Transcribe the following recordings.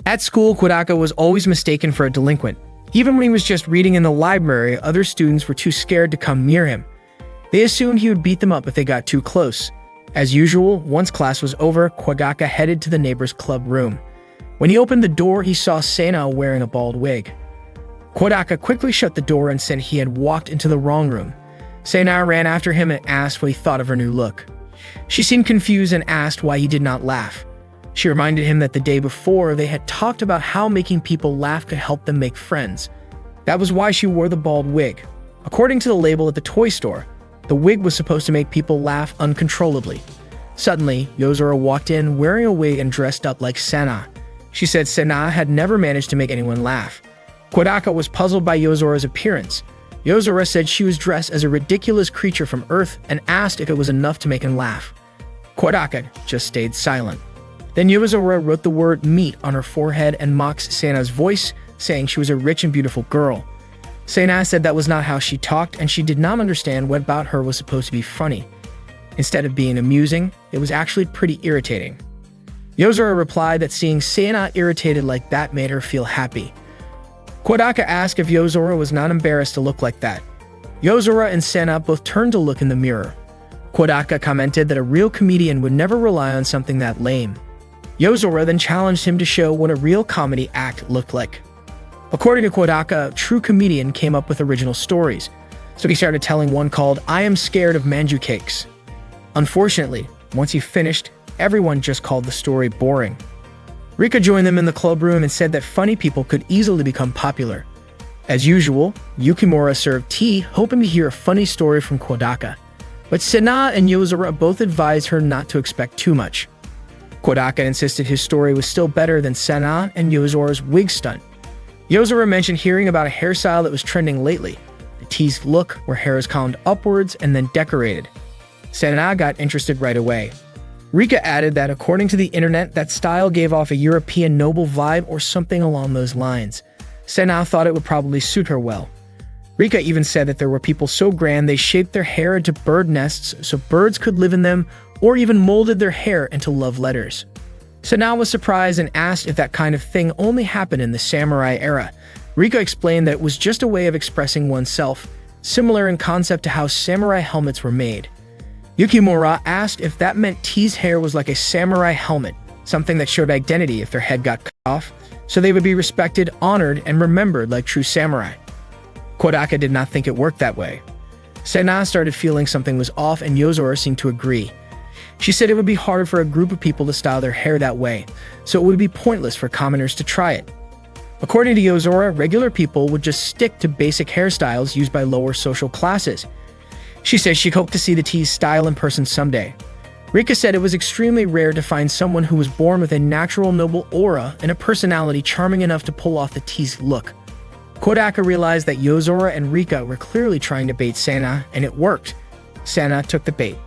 At school, Kodaka was always mistaken for a delinquent. Even when he was just reading in the library, other students were too scared to come near him. They assumed he would beat them up if they got too close. As usual, once class was over, Kodaka headed to the neighbor's club room. When he opened the door, he saw Sana wearing a bald wig. Kodaka quickly shut the door and said he had walked into the wrong room. Sana ran after him and asked what he thought of her new look. She seemed confused and asked why he did not laugh. She reminded him that the day before, they had talked about how making people laugh could help them make friends. That was why she wore the bald wig. According to the label at the toy store, the wig was supposed to make people laugh uncontrollably. Suddenly, Yozora walked in wearing a wig and dressed up like Sana. She said Sana had never managed to make anyone laugh. Kodaka was puzzled by Yozora's appearance. Yozora said she was dressed as a ridiculous creature from Earth and asked if it was enough to make him laugh. Kodaka just stayed silent. Then Yozora wrote the word meat on her forehead and mocked Sana's voice, saying she was a rich and beautiful girl. Sana said that was not how she talked, and she did not understand what about her was supposed to be funny. Instead of being amusing, it was actually pretty irritating. Yozora replied that seeing Sana irritated like that made her feel happy. Kodaka asked if Yozora was not embarrassed to look like that. Yozora and Sana both turned to look in the mirror. Kodaka commented that a real comedian would never rely on something that lame. Yozora then challenged him to show what a real comedy act looked like. According to Kodaka, a true comedian came up with original stories, so he started telling one called I Am Scared of Manju Cakes. Unfortunately, once he finished, everyone just called the story boring. Rika joined them in the club room and said that funny people could easily become popular. As usual, Yukimura served tea, hoping to hear a funny story from Kodaka. But Sana and Yozora both advised her not to expect too much. Kodaka insisted his story was still better than Sana and Yozora's wig stunt. Yozora mentioned hearing about a hairstyle that was trending lately, the teased look where hair is combed upwards and then decorated. Sana got interested right away. Rika added that according to the internet, that style gave off a European noble vibe or something along those lines. Sana thought it would probably suit her well. Rika even said that there were people so grand they shaped their hair into bird nests so birds could live in them, or even molded their hair into love letters. Sana was surprised and asked if that kind of thing only happened in the samurai era. Rika explained that it was just a way of expressing oneself, similar in concept to how samurai helmets were made. Yukimura asked if that meant T's hair was like a samurai helmet, something that showed identity if their head got cut off, so they would be respected, honored, and remembered like true samurai. Kodaka did not think it worked that way. Sana started feeling something was off, and Yozora seemed to agree. She said it would be hard for a group of people to style their hair that way, so it would be pointless for commoners to try it. According to Yozora, regular people would just stick to basic hairstyles used by lower social classes. She said she hoped to see the T's style in person someday. Rika said it was extremely rare to find someone who was born with a natural noble aura and a personality charming enough to pull off the T's look. Kodaka realized that Yozora and Rika were clearly trying to bait Sana, and it worked. Sana took the bait.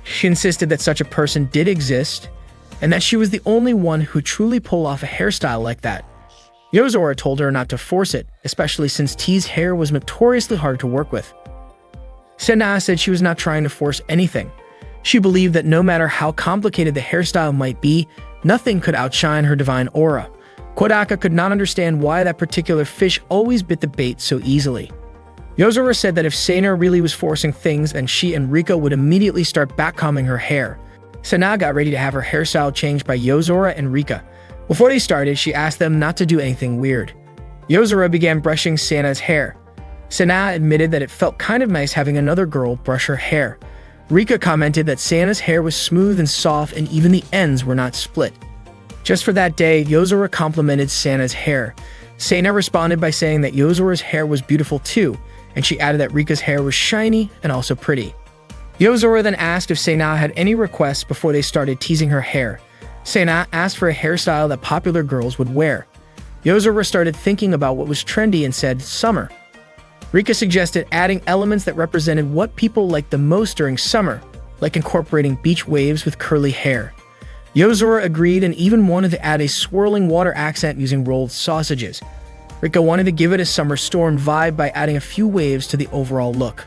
She insisted that such a person did exist, and that she was the only one who truly pulled off a hairstyle like that. Yozora told her not to force it, especially since T's hair was notoriously hard to work with. Sana said she was not trying to force anything. She believed that no matter how complicated the hairstyle might be, nothing could outshine her divine aura. Kodaka could not understand why that particular fish always bit the bait so easily. Yozora said that if Sana really was forcing things, then she and Rika would immediately start backcombing her hair. Sana got ready to have her hairstyle changed by Yozora and Rika. Before they started, she asked them not to do anything weird. Yozora began brushing Sana's hair. Sana admitted that it felt kind of nice having another girl brush her hair. Rika commented that Sana's hair was smooth and soft and even the ends were not split. Just for that day, Yozora complimented Sana's hair. Sana responded by saying that Yozora's hair was beautiful too, and she added that Rika's hair was shiny and also pretty. Yozora then asked if Sana had any requests before they started teasing her hair. Sana asked for a hairstyle that popular girls would wear. Yozora started thinking about what was trendy and said, summer. Rika suggested adding elements that represented what people liked the most during summer, like incorporating beach waves with curly hair. Yozora agreed and even wanted to add a swirling water accent using rolled sausages. Rika wanted to give it a summer storm vibe by adding a few waves to the overall look.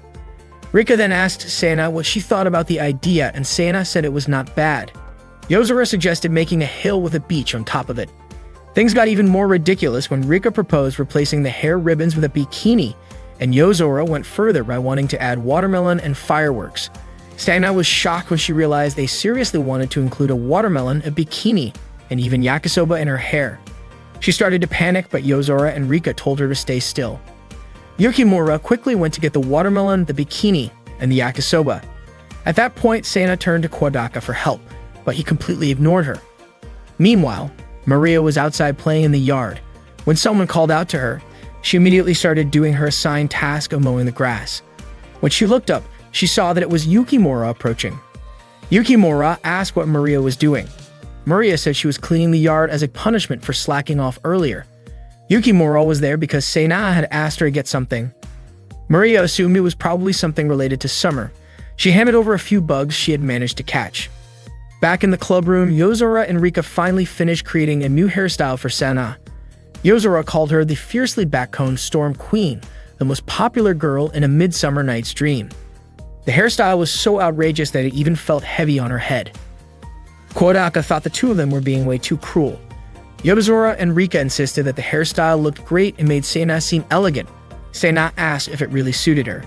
Rika then asked Sana what she thought about the idea, and Sana said it was not bad. Yozora suggested making a hill with a beach on top of it. Things got even more ridiculous when Rika proposed replacing the hair ribbons with a bikini, and Yozora went further by wanting to add watermelon and fireworks. Sana was shocked when she realized they seriously wanted to include a watermelon, a bikini, and even yakisoba in her hair. She started to panic, but Yozora and Rika told her to stay still. Yukimura quickly went to get the watermelon, the bikini, and the yakisoba. At that point, Sana turned to Kodaka for help, but he completely ignored her. Meanwhile, Maria was outside playing in the yard. When someone called out to her, she immediately started doing her assigned task of mowing the grass. When she looked up, she saw that it was Yukimura approaching. Yukimura asked what Maria was doing. Maria said she was cleaning the yard as a punishment for slacking off earlier. Yukimura was there because Sana had asked her to get something. Maria assumed it was probably something related to summer. She handed over a few bugs she had managed to catch. Back in the club room, Yozora and Rika finally finished creating a new hairstyle for Sana. Yozora called her the fiercely backcombed Storm Queen, the most popular girl in A Midsummer Night's Dream. The hairstyle was so outrageous that it even felt heavy on her head. Kodaka thought the two of them were being way too cruel. Yozora and Rika insisted that the hairstyle looked great and made Sana seem elegant. Sana asked if it really suited her.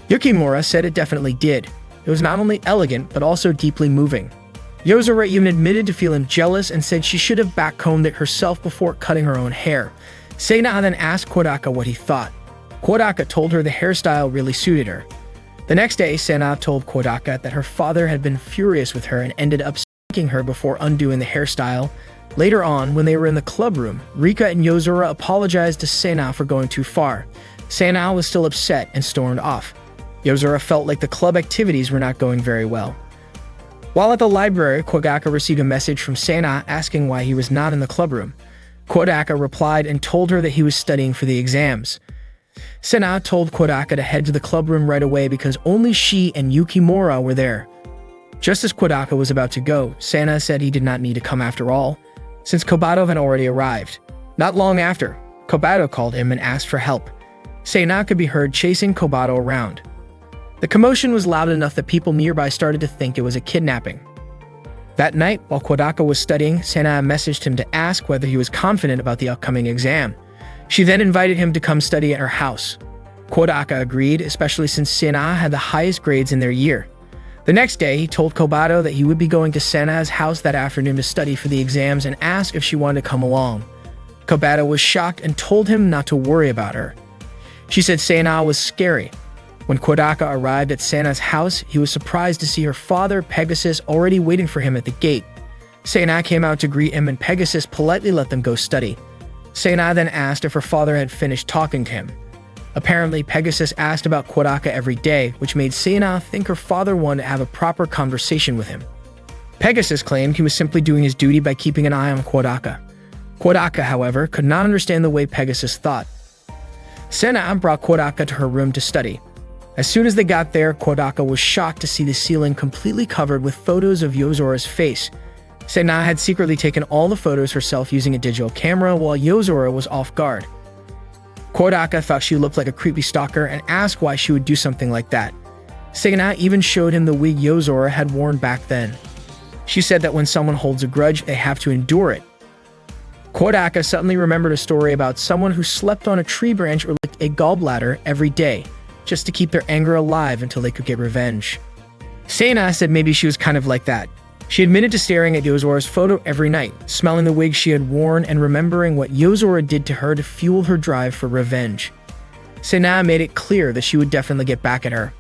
Yukimura said it definitely did. It was not only elegant, but also deeply moving. Yozora even admitted to feeling jealous and said she should have backcombed it herself before cutting her own hair. Sana then asked Kodaka what he thought. Kodaka told her the hairstyle really suited her. The next day, Sana told Kodaka that her father had been furious with her and ended up spanking her before undoing the hairstyle. Later on, when they were in the club room, Rika and Yozora apologized to Sana for going too far. Sana was still upset and stormed off. Yozora felt like the club activities were not going very well. While at the library, Kodaka received a message from Sana asking why he was not in the club room. Kodaka replied and told her that he was studying for the exams. Sana told Kodaka to head to the club room right away because only she and Yukimura were there. Just as Kodaka was about to go, Sana said he did not need to come after all, since Kobato had already arrived. Not long after, Kobato called him and asked for help. Sana could be heard chasing Kobato around. The commotion was loud enough that people nearby started to think it was a kidnapping. That night, while Kodaka was studying, Sana messaged him to ask whether he was confident about the upcoming exam. She then invited him to come study at her house. Kodaka agreed, especially since Sana had the highest grades in their year. The next day, he told Kobato that he would be going to Sana's house that afternoon to study for the exams and asked if she wanted to come along. Kobato was shocked and told him not to worry about her. She said Sana was scary. When Kodaka arrived at Sana's house, he was surprised to see her father, Pegasus, already waiting for him at the gate. Sana came out to greet him and Pegasus politely let them go study. Sana then asked if her father had finished talking to him. Apparently, Pegasus asked about Kodaka every day, which made Sana think her father wanted to have a proper conversation with him. Pegasus claimed he was simply doing his duty by keeping an eye on Kodaka. Kodaka, however, could not understand the way Pegasus thought. Sana brought Kodaka to her room to study. As soon as they got there, Kodaka was shocked to see the ceiling completely covered with photos of Yozora's face. Sana had secretly taken all the photos herself using a digital camera while Yozora was off guard. Kodaka thought she looked like a creepy stalker and asked why she would do something like that. Sana even showed him the wig Yozora had worn back then. She said that when someone holds a grudge, they have to endure it. Kodaka suddenly remembered a story about someone who slept on a tree branch or licked a gallbladder every day, just to keep their anger alive until they could get revenge. Sana said maybe she was kind of like that. She admitted to staring at Yozora's photo every night, smelling the wig she had worn and remembering what Yozora did to her to fuel her drive for revenge. Sana made it clear that she would definitely get back at her.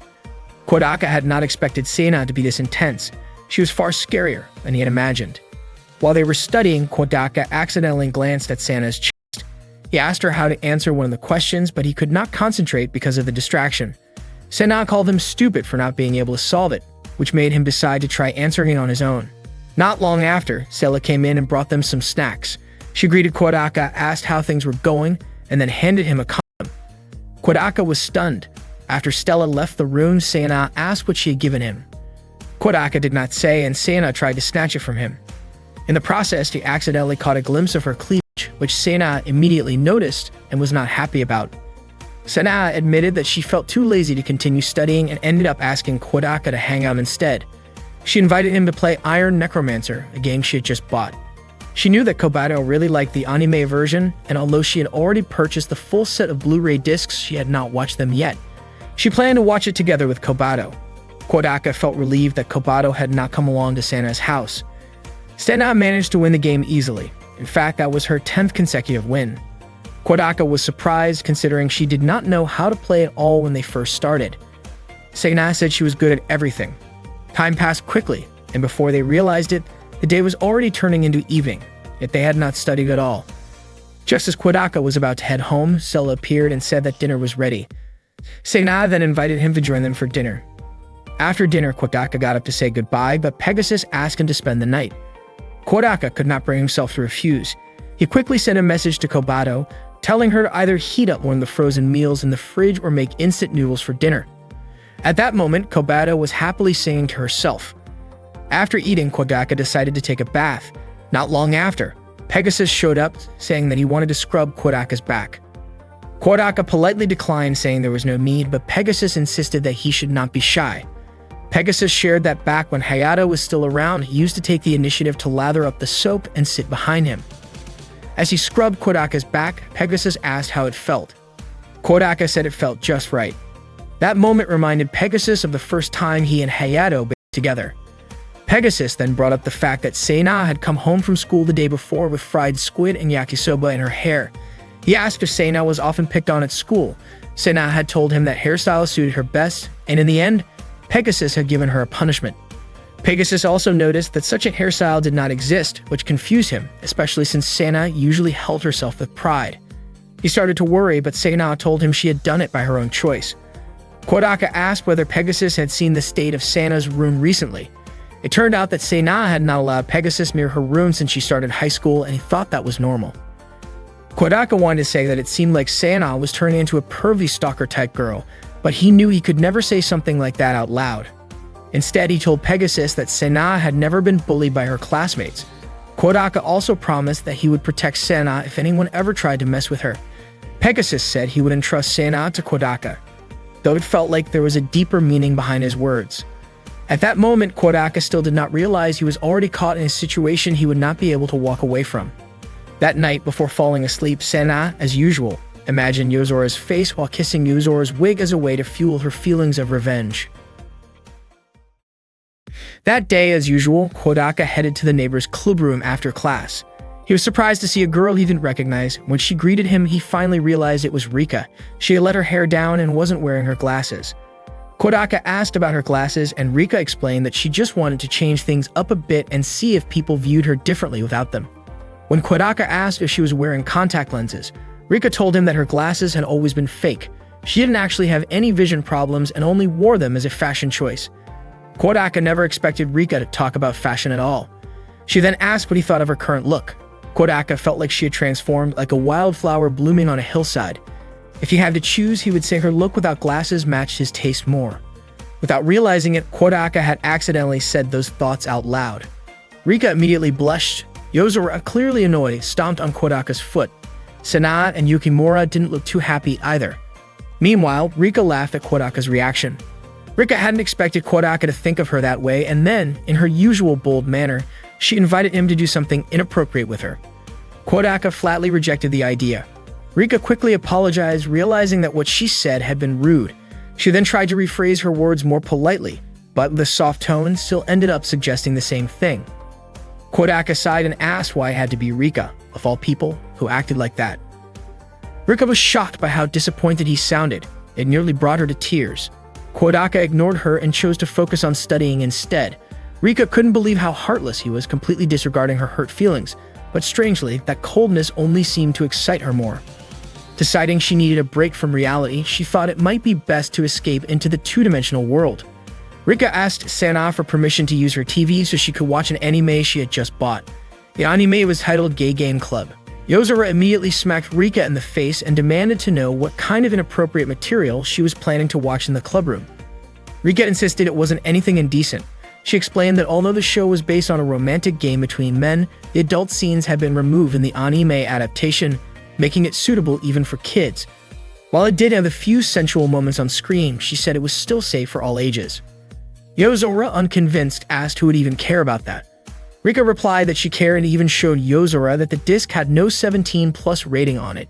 Kodaka had not expected Sana to be this intense. She was far scarier than he had imagined. While they were studying, Kodaka accidentally glanced at Sana's chest. He asked her how to answer one of the questions, but he could not concentrate because of the distraction. Sana called him stupid for not being able to solve it, which made him decide to try answering it on his own. Not long after, Stella came in and brought them some snacks. She greeted Kodaka, asked how things were going, and then handed him a condom. Kodaka was stunned. After Stella left the room, Sana asked what she had given him. Kodaka did not say, and Sana tried to snatch it from him. In the process, he accidentally caught a glimpse of her cleavage, which Sana immediately noticed and was not happy about. Sana admitted that she felt too lazy to continue studying and ended up asking Kodaka to hang out instead. She invited him to play Iron Necromancer, a game she had just bought. She knew that Kobato really liked the anime version, and although she had already purchased the full set of Blu-ray discs, she had not watched them yet. She planned to watch it together with Kobato. Kodaka felt relieved that Kobato had not come along to Sana's house. Sana managed to win the game easily. In fact, that was her 10th consecutive win. Kodaka was surprised considering she did not know how to play at all when they first started. Sana said she was good at everything. Time passed quickly, and before they realized it, the day was already turning into evening, yet they had not studied at all. Just as Kodaka was about to head home, Sela appeared and said that dinner was ready. Sana then invited him to join them for dinner. After dinner, Kodaka got up to say goodbye, but Pegasus asked him to spend the night. Kodaka could not bring himself to refuse. He quickly sent a message to Kobato, telling her to either heat up one of the frozen meals in the fridge or make instant noodles for dinner. At that moment, Kobato was happily singing to herself. After eating, Kodaka decided to take a bath. Not long after, Pegasus showed up, saying that he wanted to scrub Kodaka's back. Kodaka politely declined, saying there was no need, but Pegasus insisted that he should not be shy. Pegasus shared that back when Hayato was still around, he used to take the initiative to lather up the soap and sit behind him. As he scrubbed Kodaka's back, Pegasus asked how it felt. Kodaka said it felt just right. That moment reminded Pegasus of the first time he and Hayato been together. Pegasus then brought up the fact that Sana had come home from school the day before with fried squid and yakisoba in her hair. He asked if Sana was often picked on at school. Sana had told him that hairstyle suited her best, and in the end, Pegasus had given her a punishment. Pegasus also noticed that such a hairstyle did not exist, which confused him, especially since Sana usually held herself with pride. He started to worry, but Sana told him she had done it by her own choice. Kodaka asked whether Pegasus had seen the state of Sana's room recently. It turned out that Sana had not allowed Pegasus near her room since she started high school, and he thought that was normal. Kodaka wanted to say that it seemed like Sana was turning into a pervy stalker-type girl, but he knew he could never say something like that out loud. Instead, he told Pegasus that Sana had never been bullied by her classmates. Kodaka also promised that he would protect Sana if anyone ever tried to mess with her. Pegasus said he would entrust Sana to Kodaka, though it felt like there was a deeper meaning behind his words. At that moment, Kodaka still did not realize he was already caught in a situation he would not be able to walk away from. That night, before falling asleep, Sana, as usual, imagined Yozora's face while kissing Yozora's wig as a way to fuel her feelings of revenge. That day, as usual, Kodaka headed to the neighbor's clubroom after class. He was surprised to see a girl he didn't recognize. When she greeted him, he finally realized it was Rika. She had let her hair down and wasn't wearing her glasses. Kodaka asked about her glasses, and Rika explained that she just wanted to change things up a bit and see if people viewed her differently without them. When Kodaka asked if she was wearing contact lenses, Rika told him that her glasses had always been fake. She didn't actually have any vision problems and only wore them as a fashion choice. Kodaka never expected Rika to talk about fashion at all. She then asked what he thought of her current look. Kodaka felt like she had transformed like a wildflower blooming on a hillside. If he had to choose, he would say her look without glasses matched his taste more. Without realizing it, Kodaka had accidentally said those thoughts out loud. Rika immediately blushed. Yozora, clearly annoyed, stomped on Kodaka's foot. Sana and Yukimura didn't look too happy either. Meanwhile, Rika laughed at Kodaka's reaction. Rika hadn't expected Kodaka to think of her that way, and then, in her usual bold manner, she invited him to do something inappropriate with her. Kodaka flatly rejected the idea. Rika quickly apologized, realizing that what she said had been rude. She then tried to rephrase her words more politely, but the soft tone still ended up suggesting the same thing. Kodaka sighed and asked why it had to be Rika, of all people, who acted like that. Rika was shocked by how disappointed he sounded. It nearly brought her to tears. Kodaka ignored her and chose to focus on studying instead. Rika couldn't believe how heartless he was, completely disregarding her hurt feelings, but strangely, that coldness only seemed to excite her more. Deciding she needed a break from reality, she thought it might be best to escape into the two-dimensional world. Rika asked Sana for permission to use her TV so she could watch an anime she had just bought. The anime was titled Gay Game Club. Yozora immediately smacked Rika in the face and demanded to know what kind of inappropriate material she was planning to watch in the clubroom. Rika insisted it wasn't anything indecent. She explained that although the show was based on a romantic game between men, the adult scenes had been removed in the anime adaptation, making it suitable even for kids. While it did have a few sensual moments on screen, she said it was still safe for all ages. Yozora, unconvinced, asked who would even care about that. Rika replied that she cared and even showed Yozora that the disc had no 17+ rating on it.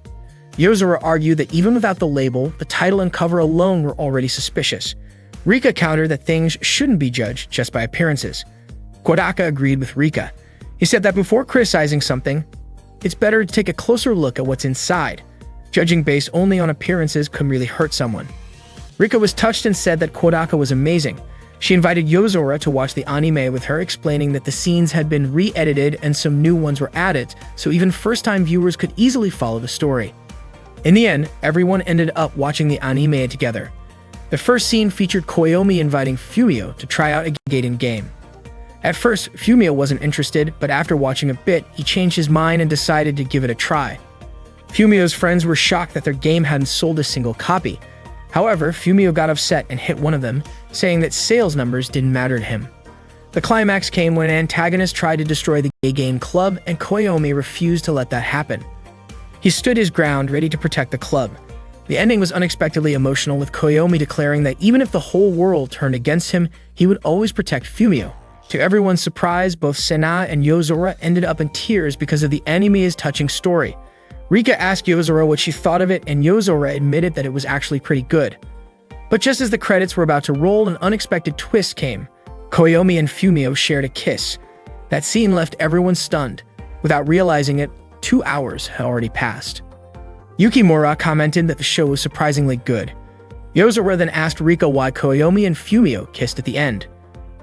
Yozora argued that even without the label, the title and cover alone were already suspicious. Rika countered that things shouldn't be judged just by appearances. Kodaka agreed with Rika. He said that before criticizing something, it's better to take a closer look at what's inside. Judging based only on appearances could really hurt someone. Rika was touched and said that Kodaka was amazing. She invited Yozora to watch the anime with her, explaining that the scenes had been re-edited and some new ones were added, so even first-time viewers could easily follow the story. In the end, everyone ended up watching the anime together. The first scene featured Koyomi inviting Fumio to try out a Gaiden game. At first, Fumio wasn't interested, but after watching a bit, he changed his mind and decided to give it a try. Fumio's friends were shocked that their game hadn't sold a single copy. However, Fumio got upset and hit one of them, saying that sales numbers didn't matter to him. The climax came when an antagonist tried to destroy the Gaiden club, and Koyomi refused to let that happen. He stood his ground, ready to protect the club. The ending was unexpectedly emotional, with Koyomi declaring that even if the whole world turned against him, he would always protect Fumio. To everyone's surprise, both Sena and Yozora ended up in tears because of the anime's touching story. Rika asked Yozora what she thought of it, and Yozora admitted that it was actually pretty good. But just as the credits were about to roll, an unexpected twist came. Koyomi and Fumio shared a kiss. That scene left everyone stunned. Without realizing it, 2 hours had already passed. Yukimura commented that the show was surprisingly good. Yozora then asked Rika why Koyomi and Fumio kissed at the end.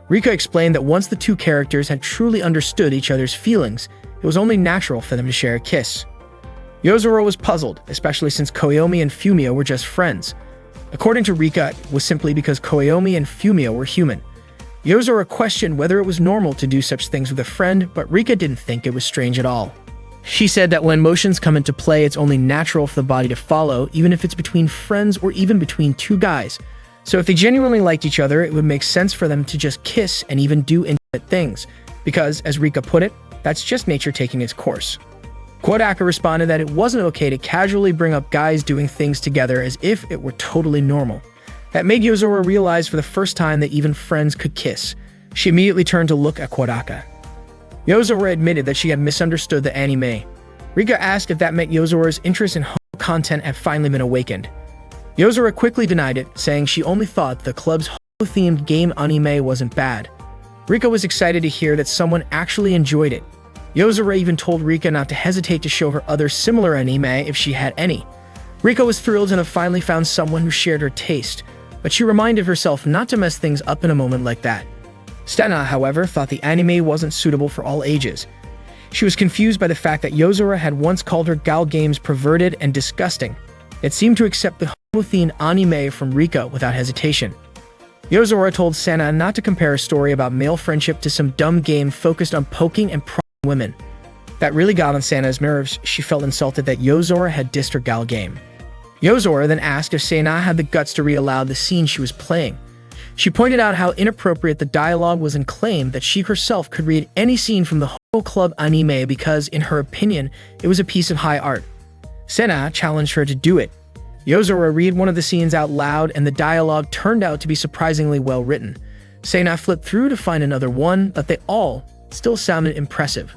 Rika explained that once the two characters had truly understood each other's feelings, it was only natural for them to share a kiss. Yozora was puzzled, especially since Koyomi and Fumio were just friends. According to Rika, it was simply because Koyomi and Fumio were human. Yozora questioned whether it was normal to do such things with a friend, but Rika didn't think it was strange at all. She said that when emotions come into play, it's only natural for the body to follow, even if it's between friends or even between two guys. So if they genuinely liked each other, it would make sense for them to just kiss and even do intimate things, because, as Rika put it, that's just nature taking its course. Kodaka responded that it wasn't okay to casually bring up guys doing things together as if it were totally normal. That made Yozora realize for the first time that even friends could kiss. She immediately turned to look at Kodaka. Yozora admitted that she had misunderstood the anime. Rika asked if that meant Yozora's interest in homo content had finally been awakened. Yozora quickly denied it, saying she only thought the club's homo-themed game anime wasn't bad. Rika was excited to hear that someone actually enjoyed it. Yozora even told Rika not to hesitate to show her other similar anime if she had any. Rika was thrilled to have finally found someone who shared her taste, but she reminded herself not to mess things up in a moment like that. Stena, however, thought the anime wasn't suitable for all ages. She was confused by the fact that Yozora had once called her gal games perverted and disgusting, yet seemed to accept the homo-themed anime from Rika without hesitation. Yozora told Sena not to compare a story about male friendship to some dumb game focused on poking and prodding women. That really got on Sena's nerves. She felt insulted that Yozora had dissed her gal game. Yozora then asked if Sena had the guts to read aloud the scene she was playing. She pointed out how inappropriate the dialogue was and claimed that she herself could read any scene from the Homo Club anime because, in her opinion, it was a piece of high art. Sena challenged her to do it. Yozora read one of the scenes out loud, and the dialogue turned out to be surprisingly well written. Sena flipped through to find another one, but they all still sounded impressive.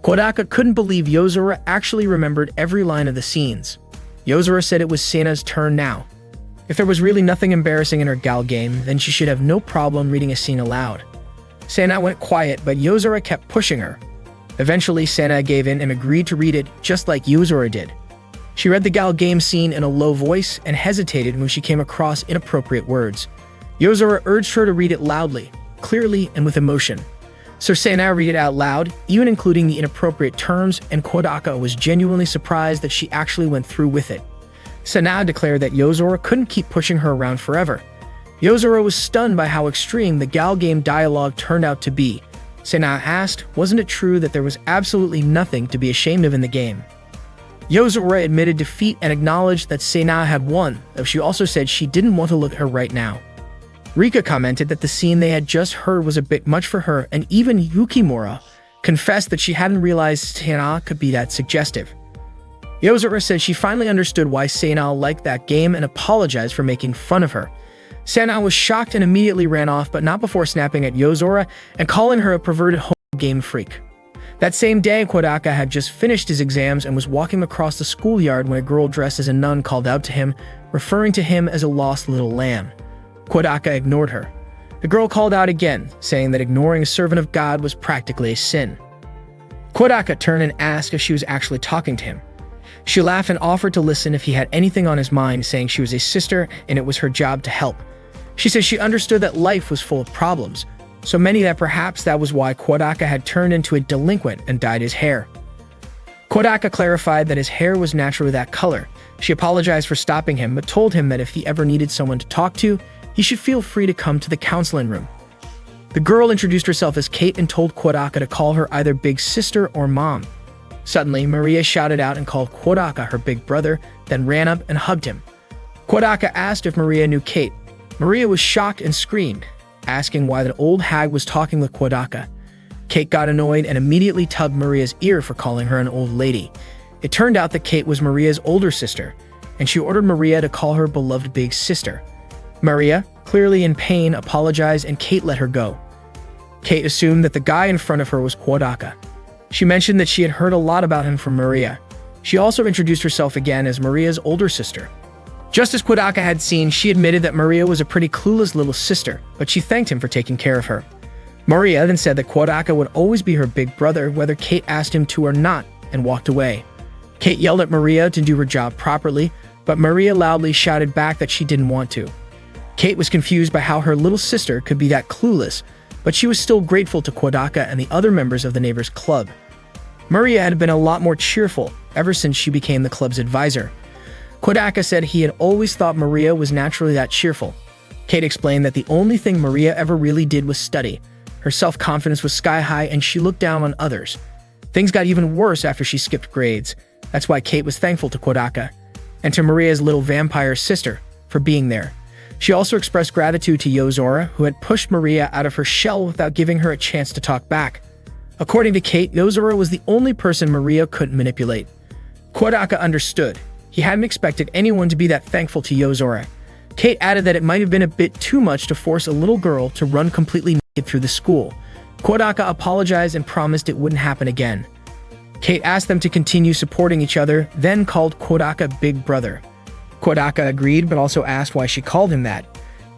Kodaka couldn't believe Yozora actually remembered every line of the scenes. Yozora said it was Sena's turn now. If there was really nothing embarrassing in her gal game, then she should have no problem reading a scene aloud. Sena went quiet, but Yozora kept pushing her. Eventually, Sena gave in and agreed to read it just like Yozora did. She read the gal game scene in a low voice and hesitated when she came across inappropriate words. Yozora urged her to read it loudly, clearly, and with emotion. So Sena read it out loud, even including the inappropriate terms, and Kodaka was genuinely surprised that she actually went through with it. Sena declared that Yozora couldn't keep pushing her around forever. Yozora was stunned by how extreme the gal game dialogue turned out to be. Sena asked, wasn't it true that there was absolutely nothing to be ashamed of in the game? Yozora admitted defeat and acknowledged that Sena had won, though she also said she didn't want to look at her right now. Rika commented that the scene they had just heard was a bit much for her, and even Yukimura confessed that she hadn't realized Sena could be that suggestive. Yozora said she finally understood why Sena liked that game and apologized for making fun of her. Sena was shocked and immediately ran off, but not before snapping at Yozora and calling her a perverted game freak. That same day, Kodaka had just finished his exams and was walking across the schoolyard when a girl dressed as a nun called out to him, referring to him as a lost little lamb. Kodaka ignored her. The girl called out again, saying that ignoring a servant of God was practically a sin. Kodaka turned and asked if she was actually talking to him. She laughed and offered to listen if he had anything on his mind, saying she was a sister and it was her job to help. She said she understood that life was full of problems, so many that perhaps that was why Kodaka had turned into a delinquent and dyed his hair. Kodaka clarified that his hair was naturally that color. She apologized for stopping him, but told him that if he ever needed someone to talk to, he should feel free to come to the counseling room. The girl introduced herself as Kate and told Kodaka to call her either big sister or mom. Suddenly, Maria shouted out and called Kodaka her big brother, then ran up and hugged him. Kodaka asked if Maria knew Kate. Maria was shocked and screamed, asking why the old hag was talking with Kodaka. Kate got annoyed and immediately tugged Maria's ear for calling her an old lady. It turned out that Kate was Maria's older sister, and she ordered Maria to call her beloved big sister. Maria, clearly in pain, apologized and Kate let her go. Kate assumed that the guy in front of her was Kodaka. She mentioned that she had heard a lot about him from Maria. She also introduced herself again as Maria's older sister. Just as Kodaka had seen, she admitted that Maria was a pretty clueless little sister, but she thanked him for taking care of her. Maria then said that Kodaka would always be her big brother whether Kate asked him to or not, and walked away. Kate yelled at Maria to do her job properly, but Maria loudly shouted back that she didn't want to. Kate was confused by how her little sister could be that clueless, but she was still grateful to Kodaka and the other members of the neighbors' club. Maria had been a lot more cheerful ever since she became the club's advisor. Kodaka said he had always thought Maria was naturally that cheerful. Kate explained that the only thing Maria ever really did was study. Her self-confidence was sky-high and she looked down on others. Things got even worse after she skipped grades. That's why Kate was thankful to Kodaka and to Maria's little vampire sister for being there. She also expressed gratitude to Yozora, who had pushed Maria out of her shell without giving her a chance to talk back. According to Kate, Yozora was the only person Maria couldn't manipulate. Kodaka understood. He hadn't expected anyone to be that thankful to Yozora. Kate added that it might have been a bit too much to force a little girl to run completely naked through the school. Kodaka apologized and promised it wouldn't happen again. Kate asked them to continue supporting each other, then called Kodaka Big Brother. Kodaka agreed, but also asked why she called him that.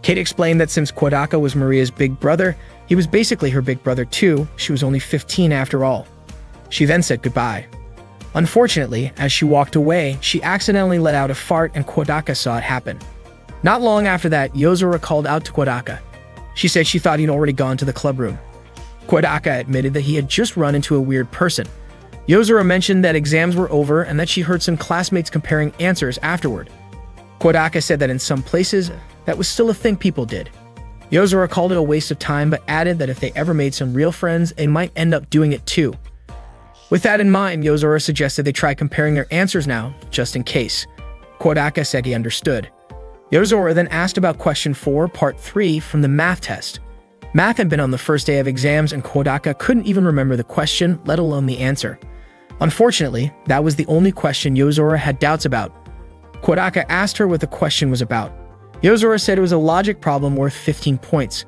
Kate explained that since Kodaka was Maria's big brother, he was basically her big brother too. She was only 15 after all. She then said goodbye. Unfortunately, as she walked away, she accidentally let out a fart and Kodaka saw it happen. Not long after that, Yozora called out to Kodaka. She said she thought he'd already gone to the club room. Kodaka admitted that he had just run into a weird person. Yozora mentioned that exams were over and that she heard some classmates comparing answers afterward. Kodaka said that in some places, that was still a thing people did. Yozora called it a waste of time, but added that if they ever made some real friends, they might end up doing it too. With that in mind, Yozora suggested they try comparing their answers now, just in case. Kodaka said he understood. Yozora then asked about question 4, part 3 from the math test. Math had been on the first day of exams and Kodaka couldn't even remember the question, let alone the answer. Unfortunately, that was the only question Yozora had doubts about. Kodaka asked her what the question was about. Yozora said it was a logic problem worth 15 points.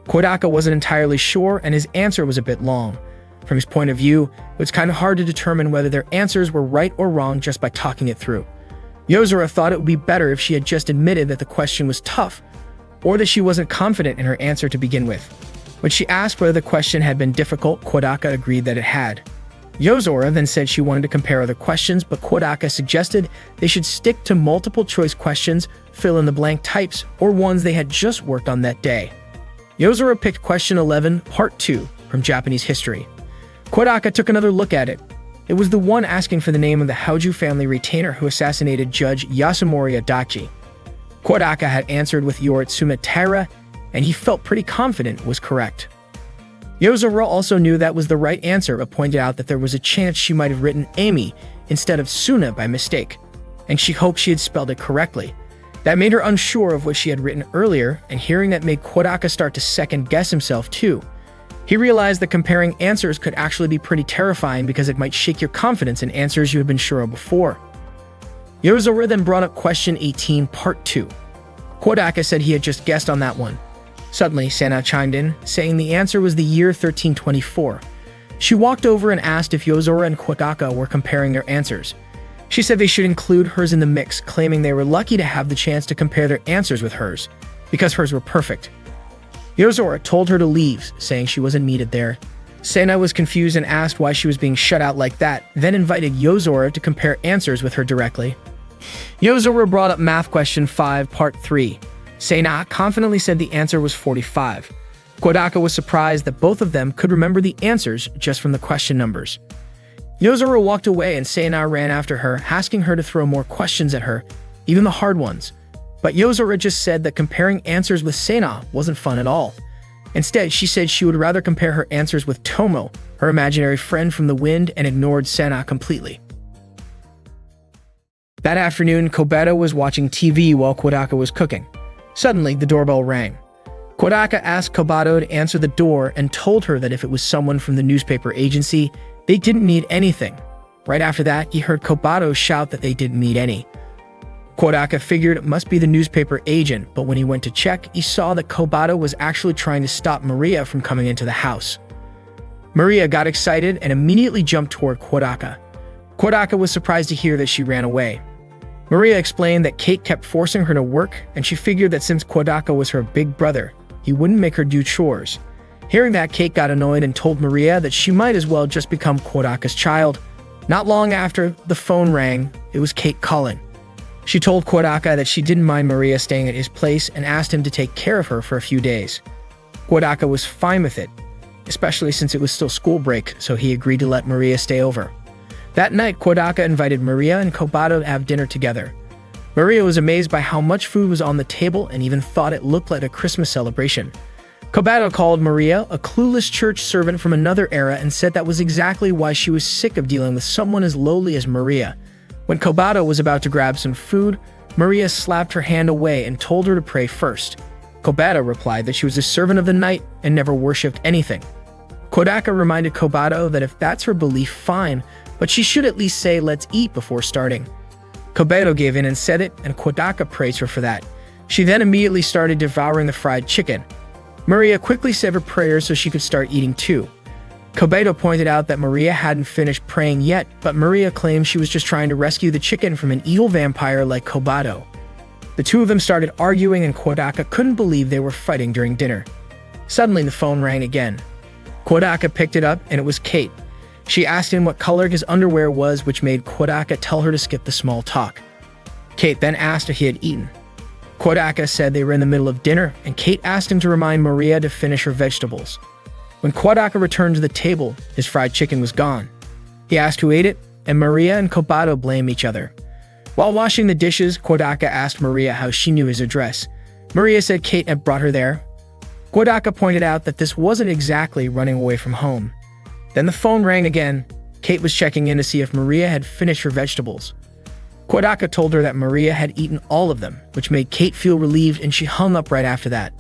Kodaka wasn't entirely sure and his answer was a bit long. From his point of view, it was kind of hard to determine whether their answers were right or wrong just by talking it through. Yozora thought it would be better if she had just admitted that the question was tough, or that she wasn't confident in her answer to begin with. When she asked whether the question had been difficult, Kodaka agreed that it had. Yozora then said she wanted to compare other questions, but Kodaka suggested they should stick to multiple choice questions, fill in the blank types, or ones they had just worked on that day. Yozora picked question 11, part 2, from Japanese history. Kodaka took another look at it. It was the one asking for the name of the Hauju family retainer who assassinated Judge Yasunori Adachi. Kodaka had answered with Yoritsuma Taira, and he felt pretty confident was correct. Yozora also knew that was the right answer, but pointed out that there was a chance she might have written Amy instead of Suna by mistake, and she hoped she had spelled it correctly. That made her unsure of what she had written earlier, and hearing that made Kodaka start to second-guess himself too. He realized that comparing answers could actually be pretty terrifying because it might shake your confidence in answers you had been sure of before. Yozora then brought up question 18, part 2. Kodaka said he had just guessed on that one. Suddenly, Sana chimed in, saying the answer was the year 1324. She walked over and asked if Yozora and Kodaka were comparing their answers. She said they should include hers in the mix, claiming they were lucky to have the chance to compare their answers with hers, because hers were perfect. Yozora told her to leave, saying she wasn't needed there. Sena was confused and asked why she was being shut out like that, then invited Yozora to compare answers with her directly. Yozora brought up math question 5, part 3. Sena confidently said the answer was 45. Kodaka was surprised that both of them could remember the answers just from the question numbers. Yozora walked away and Sena ran after her, asking her to throw more questions at her, even the hard ones. But Yozora just said that comparing answers with Sena wasn't fun at all. Instead, she said she would rather compare her answers with Tomo, her imaginary friend from the wind, and ignored Sena completely. That afternoon, Kobato was watching TV while Kodaka was cooking. Suddenly, the doorbell rang. Kodaka asked Kobato to answer the door and told her that if it was someone from the newspaper agency, they didn't need anything. Right after that, he heard Kobato shout that they didn't need any. Kodaka figured it must be the newspaper agent, but when he went to check, he saw that Kobato was actually trying to stop Maria from coming into the house. Maria got excited and immediately jumped toward Kodaka. Kodaka was surprised to hear that she ran away. Maria explained that Kate kept forcing her to work, and she figured that since Kodaka was her big brother, he wouldn't make her do chores. Hearing that, Kate got annoyed and told Maria that she might as well just become Kodaka's child. Not long after, the phone rang. It was Kate calling. She told Kodaka that she didn't mind Maria staying at his place and asked him to take care of her for a few days. Kodaka was fine with it, especially since it was still school break, so he agreed to let Maria stay over. That night, Kodaka invited Maria and Kobato to have dinner together. Maria was amazed by how much food was on the table and even thought it looked like a Christmas celebration. Kobato called Maria a clueless church servant from another era and said that was exactly why she was sick of dealing with someone as lowly as Maria. When Kobato was about to grab some food, Maria slapped her hand away and told her to pray first. Kobato replied that she was a servant of the night and never worshipped anything. Kodaka reminded Kobato that if that's her belief, fine, but she should at least say let's eat before starting. Kobato gave in and said it, and Kodaka praised her for that. She then immediately started devouring the fried chicken. Maria quickly said her prayers so she could start eating too. Kobato pointed out that Maria hadn't finished praying yet, but Maria claimed she was just trying to rescue the chicken from an evil vampire like Kobato. The two of them started arguing and Kodaka couldn't believe they were fighting during dinner. Suddenly the phone rang again. Kodaka picked it up and it was Kate. She asked him what color his underwear was, which made Kodaka tell her to skip the small talk. Kate then asked if he had eaten. Kodaka said they were in the middle of dinner, and Kate asked him to remind Maria to finish her vegetables. When Kodaka returned to the table, his fried chicken was gone. He asked who ate it, and Maria and Kobato blamed each other. While washing the dishes, Kodaka asked Maria how she knew his address. Maria said Kate had brought her there. Kodaka pointed out that this wasn't exactly running away from home. Then the phone rang again. Kate was checking in to see if Maria had finished her vegetables. Kodaka told her that Maria had eaten all of them, which made Kate feel relieved, and she hung up right after that.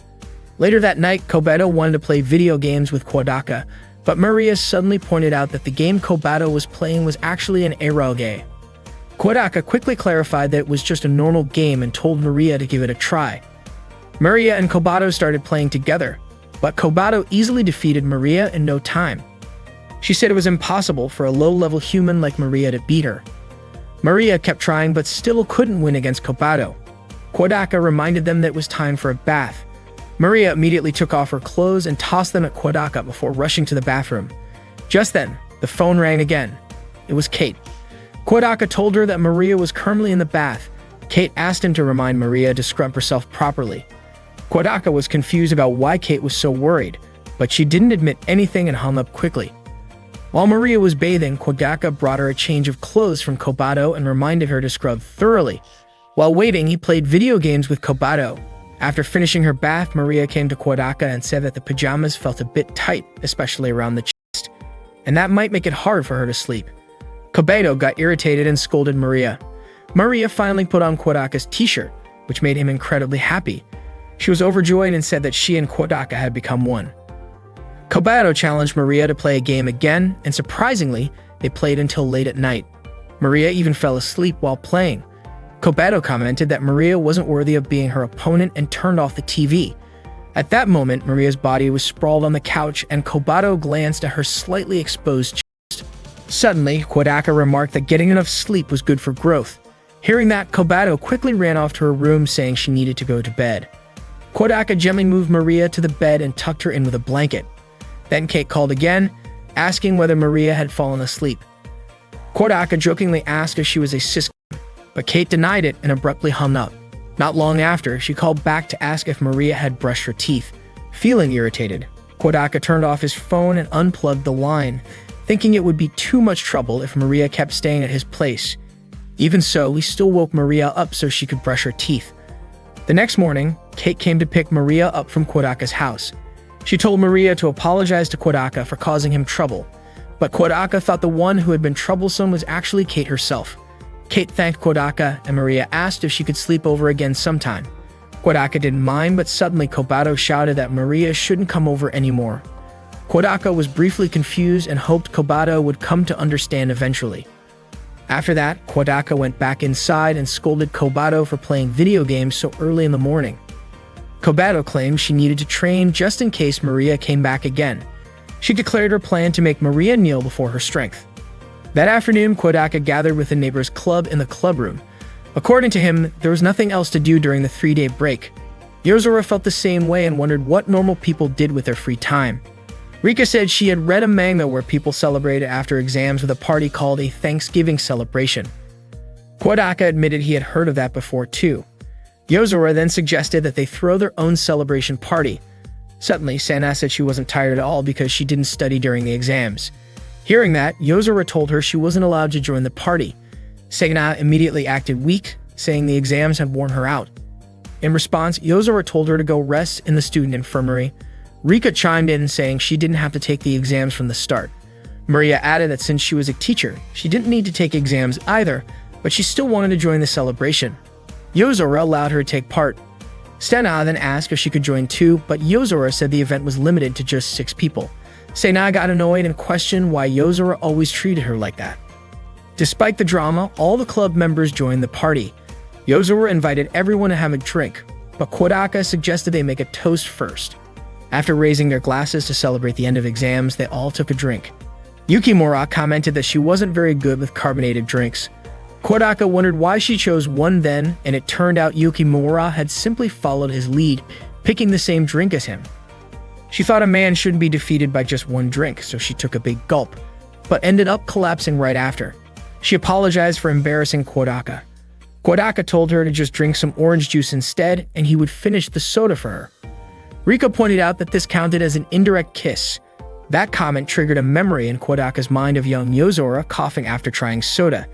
Later that night, Kobato wanted to play video games with Kodaka, but Maria suddenly pointed out that the game Kobato was playing was actually an eroge. Kodaka quickly clarified that it was just a normal game and told Maria to give it a try. Maria and Kobato started playing together, but Kobato easily defeated Maria in no time. She said it was impossible for a low-level human like Maria to beat her. Maria kept trying but still couldn't win against Kobato. Kodaka reminded them that it was time for a bath. Maria immediately took off her clothes and tossed them at Kodaka before rushing to the bathroom. Just then, the phone rang again. It was Kate. Kodaka told her that Maria was currently in the bath. Kate asked him to remind Maria to scrub herself properly. Kodaka was confused about why Kate was so worried, but she didn't admit anything and hung up quickly. While Maria was bathing, Kodaka brought her a change of clothes from Kobato and reminded her to scrub thoroughly. While waiting, he played video games with Kobato. After finishing her bath, Maria came to Kodaka and said that the pajamas felt a bit tight, especially around the chest, and that might make it hard for her to sleep. Kobato got irritated and scolded Maria. Maria finally put on Kodaka's t-shirt, which made him incredibly happy. She was overjoyed and said that she and Kodaka had become one. Kobato challenged Maria to play a game again, and surprisingly, they played until late at night. Maria even fell asleep while playing. Kobato commented that Maria wasn't worthy of being her opponent and turned off the TV. At that moment, Maria's body was sprawled on the couch and Kobato glanced at her slightly exposed chest. Suddenly, Kodaka remarked that getting enough sleep was good for growth. Hearing that, Kobato quickly ran off to her room saying she needed to go to bed. Kodaka gently moved Maria to the bed and tucked her in with a blanket. Then Kate called again, asking whether Maria had fallen asleep. Kodaka jokingly asked if she was a cis, but Kate denied it and abruptly hung up. Not long after, she called back to ask if Maria had brushed her teeth. Feeling irritated, Kodaka turned off his phone and unplugged the line, thinking it would be too much trouble if Maria kept staying at his place. Even so, he still woke Maria up so she could brush her teeth. The next morning, Kate came to pick Maria up from Kodaka's house. She told Maria to apologize to Kodaka for causing him trouble, but Kodaka thought the one who had been troublesome was actually Kate herself. Kate thanked Kodaka, and Maria asked if she could sleep over again sometime. Kodaka didn't mind, but suddenly Kobato shouted that Maria shouldn't come over anymore. Kodaka was briefly confused and hoped Kobato would come to understand eventually. After that, Kodaka went back inside and scolded Kobato for playing video games so early in the morning. Kobato claimed she needed to train just in case Maria came back again. She declared her plan to make Maria kneel before her strength. That afternoon, Kodaka gathered with the neighbor's club in the clubroom. According to him, there was nothing else to do during the 3-day break. Yozora felt the same way and wondered what normal people did with their free time. Rika said she had read a manga where people celebrated after exams with a party called a Thanksgiving celebration. Kodaka admitted he had heard of that before too. Yozora then suggested that they throw their own celebration party. Suddenly, Sana said she wasn't tired at all because she didn't study during the exams. Hearing that, Yozora told her she wasn't allowed to join the party. Sana immediately acted weak, saying the exams had worn her out. In response, Yozora told her to go rest in the student infirmary. Rika chimed in saying she didn't have to take the exams from the start. Maria added that since she was a teacher, she didn't need to take exams either, but she still wanted to join the celebration. Yozora allowed her to take part. Sana then asked if she could join too, but Yozora said the event was limited to just 6 people. Sana got annoyed and questioned why Yozora always treated her like that. Despite the drama, all the club members joined the party. Yozora invited everyone to have a drink, but Kodaka suggested they make a toast first. After raising their glasses to celebrate the end of exams, they all took a drink. Yukimura commented that she wasn't very good with carbonated drinks. Kodaka wondered why she chose one then, and it turned out Yukimura had simply followed his lead, picking the same drink as him. She thought a man shouldn't be defeated by just one drink, so she took a big gulp, but ended up collapsing right after. She apologized for embarrassing Kodaka. Kodaka told her to just drink some orange juice instead, and he would finish the soda for her. Rika pointed out that this counted as an indirect kiss. That comment triggered a memory in Kodaka's mind of young Yozora coughing after trying soda.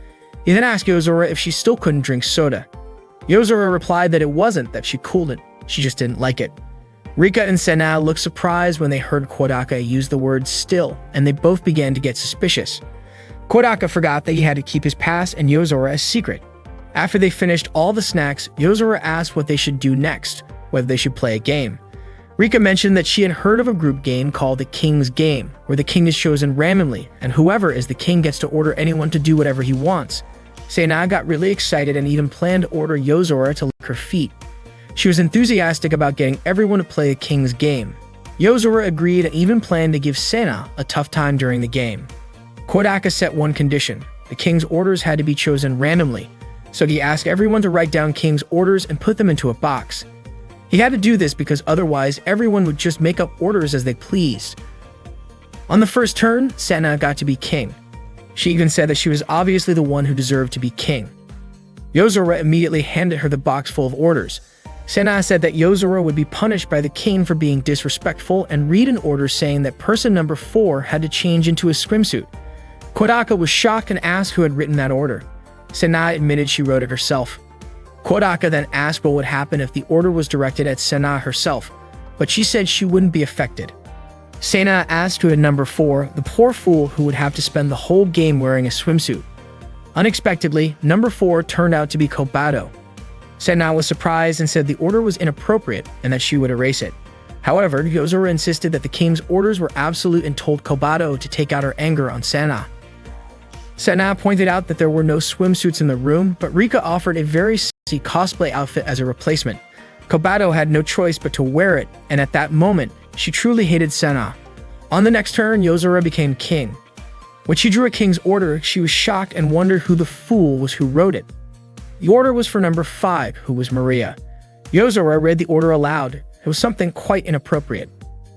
He then asked Yozora if she still couldn't drink soda. Yozora replied that it wasn't that she couldn't, she just didn't like it. Rika and Sana looked surprised when they heard Kodaka use the word still, and they both began to get suspicious. Kodaka forgot that he had to keep his past and Yozora a secret. After they finished all the snacks, Yozora asked what they should do next, whether they should play a game. Rika mentioned that she had heard of a group game called the King's Game, where the king is chosen randomly, and whoever is the king gets to order anyone to do whatever he wants. Sana got really excited and even planned to order Yozora to lick her feet. She was enthusiastic about getting everyone to play the King's Game. Yozora agreed and even planned to give Sana a tough time during the game. Kodaka set one condition: the king's orders had to be chosen randomly, so he asked everyone to write down king's orders and put them into a box. He had to do this because otherwise everyone would just make up orders as they pleased. On the first turn, Sana got to be king. She even said that she was obviously the one who deserved to be king. Yozora immediately handed her the box full of orders. Sana said that Yozora would be punished by the king for being disrespectful and read an order saying that person number 4 had to change into a swimsuit. Kodaka was shocked and asked who had written that order. Sana admitted she wrote it herself. Kodaka then asked what would happen if the order was directed at Sana herself, but she said she wouldn't be affected. Sana asked who had number 4, the poor fool who would have to spend the whole game wearing a swimsuit. Unexpectedly, number 4 turned out to be Kobato. Sana was surprised and said the order was inappropriate and that she would erase it. However, Yozora insisted that the king's orders were absolute and told Kobato to take out her anger on Sana. Sana pointed out that there were no swimsuits in the room, but Rika offered a very sexy cosplay outfit as a replacement. Kobato had no choice but to wear it, and at that moment, she truly hated Senna. On the next turn, Yozora became king. When she drew a king's order, she was shocked and wondered who the fool was who wrote it. The order was for number 5, who was Maria. Yozora read the order aloud. It was something quite inappropriate.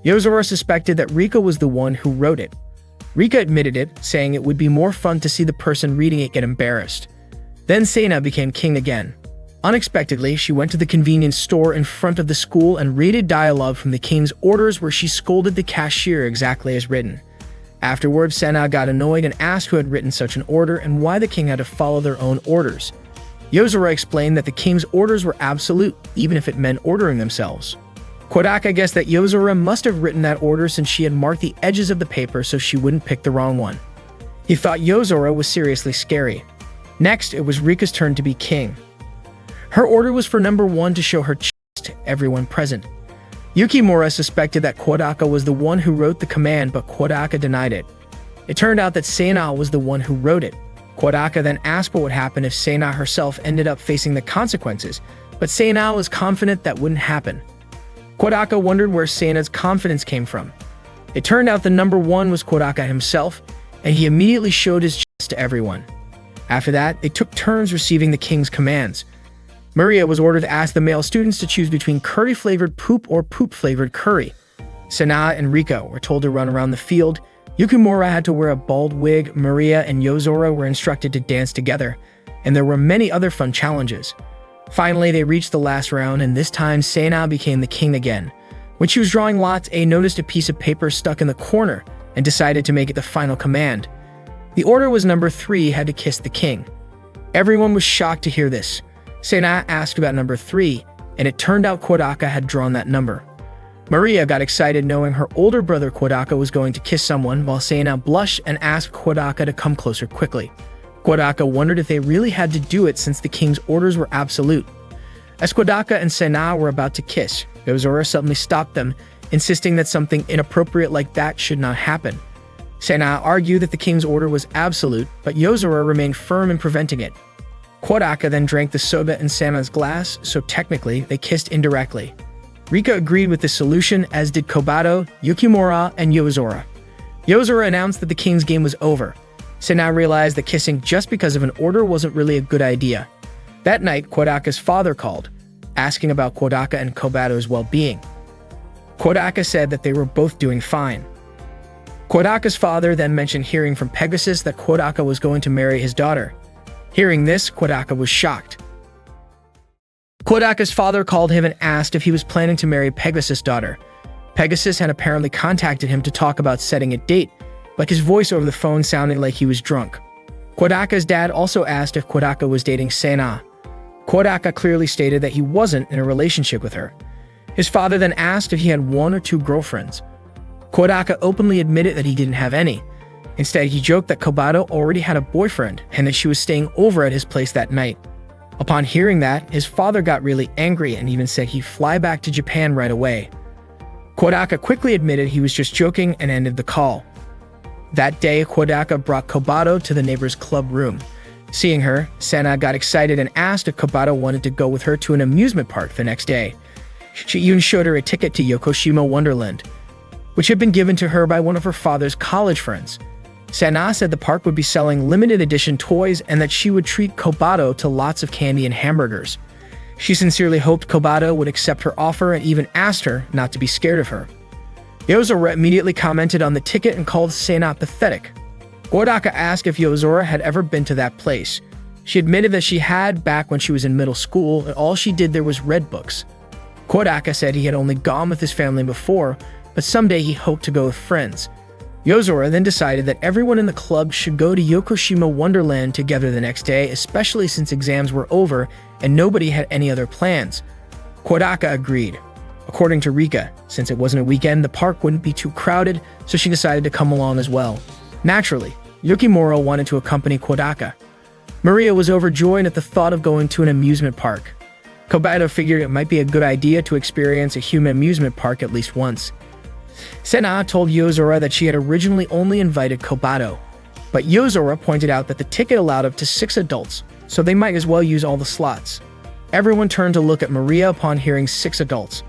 Yozora suspected that Rika was the one who wrote it. Rika admitted it, saying it would be more fun to see the person reading it get embarrassed. Then Senna became king again. Unexpectedly, she went to the convenience store in front of the school and read a dialogue from the king's orders where she scolded the cashier exactly as written. Afterwards, Senna got annoyed and asked who had written such an order and why the king had to follow their own orders. Yozora explained that the king's orders were absolute, even if it meant ordering themselves. Kodaka guessed that Yozora must have written that order since she had marked the edges of the paper so she wouldn't pick the wrong one. He thought Yozora was seriously scary. Next, it was Rika's turn to be king. Her order was for number 1 to show her chest to everyone present. Yukimura suspected that Kodaka was the one who wrote the command, but Kodaka denied it. It turned out that Senna was the one who wrote it. Kodaka then asked what would happen if Senna herself ended up facing the consequences, but Senna was confident that wouldn't happen. Kodaka wondered where Senna's confidence came from. It turned out the number 1 was Kodaka himself, and he immediately showed his chest to everyone. After that, they took turns receiving the king's commands. Maria was ordered to ask the male students to choose between curry-flavored poop or poop-flavored curry. Senna and Rika were told to run around the field. Yukimura had to wear a bald wig. Maria and Yozora were instructed to dance together, and there were many other fun challenges. Finally, they reached the last round, and this time Senna became the king again. When she was drawing lots, A noticed a piece of paper stuck in the corner and decided to make it the final command. The order was number 3 had to kiss the king. Everyone was shocked to hear this. Senna asked about number 3, and it turned out Kodaka had drawn that number. Maria got excited knowing her older brother Kodaka was going to kiss someone, while Senna blushed and asked Kodaka to come closer quickly. Kodaka wondered if they really had to do it since the king's orders were absolute. As Kodaka and Senna were about to kiss, Yozora suddenly stopped them, insisting that something inappropriate like that should not happen. Senna argued that the king's order was absolute, but Yozora remained firm in preventing it. Kodaka then drank the soda in Senna's glass, so technically they kissed indirectly. Rika agreed with this solution, as did Kobato, Yukimura, and Yozora. Yozora announced that the king's game was over. Senna realized that kissing just because of an order wasn't really a good idea. That night, Kodaka's father called, asking about Kodaka and Kobato's well-being. Kodaka said that they were both doing fine. Kodaka's father then mentioned hearing from Pegasus that Kodaka was going to marry his daughter. Hearing this, Kodaka was shocked. Kodaka's father called him and asked if he was planning to marry Pegasus' daughter. Pegasus had apparently contacted him to talk about setting a date, but his voice over the phone sounded like he was drunk. Kodaka's dad also asked if Kodaka was dating Senna. Kodaka clearly stated that he wasn't in a relationship with her. His father then asked if he had 1 or 2 girlfriends. Kodaka openly admitted that he didn't have any. Instead, he joked that Kobato already had a boyfriend and that she was staying over at his place that night. Upon hearing that, his father got really angry and even said he'd fly back to Japan right away. Kodaka quickly admitted he was just joking and ended the call. That day, Kodaka brought Kobato to the neighbor's club room. Seeing her, Senna got excited and asked if Kobato wanted to go with her to an amusement park the next day. She even showed her a ticket to Yokoshima Wonderland, which had been given to her by one of her father's college friends. Senna said the park would be selling limited edition toys and that she would treat Kobato to lots of candy and hamburgers. She sincerely hoped Kobato would accept her offer and even asked her not to be scared of her. Yozora immediately commented on the ticket and called Senna pathetic. Kodaka asked if Yozora had ever been to that place. She admitted that she had back when she was in middle school, and all she did there was read books. Kodaka said he had only gone with his family before, but someday he hoped to go with friends. Yozora then decided that everyone in the club should go to Yokoshima Wonderland together the next day, especially since exams were over and nobody had any other plans. Kodaka agreed. According to Rika, since it wasn't a weekend, the park wouldn't be too crowded, so she decided to come along as well. Naturally, Yukimura wanted to accompany Kodaka. Maria was overjoyed at the thought of going to an amusement park. Kobato figured it might be a good idea to experience a human amusement park at least once. Senna told Yozora that she had originally only invited Kobato, but Yozora pointed out that the ticket allowed up to 6 adults, so they might as well use all the slots. Everyone turned to look at Maria upon hearing 6 adults.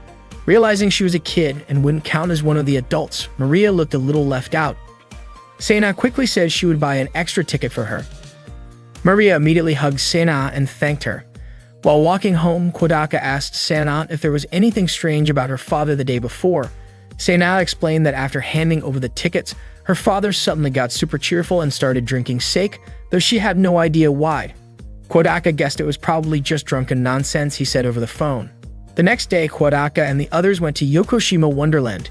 Realizing she was a kid and wouldn't count as one of the adults, Maria looked a little left out. Sena quickly said she would buy an extra ticket for her. Maria immediately hugged Sena and thanked her. While walking home, Kodaka asked Sena if there was anything strange about her father the day before. Sena explained that after handing over the tickets, her father suddenly got super cheerful and started drinking sake, though she had no idea why. Kodaka guessed it was probably just drunken nonsense, he said over the phone. The next day, Kodaka and the others went to Yokoshima Wonderland.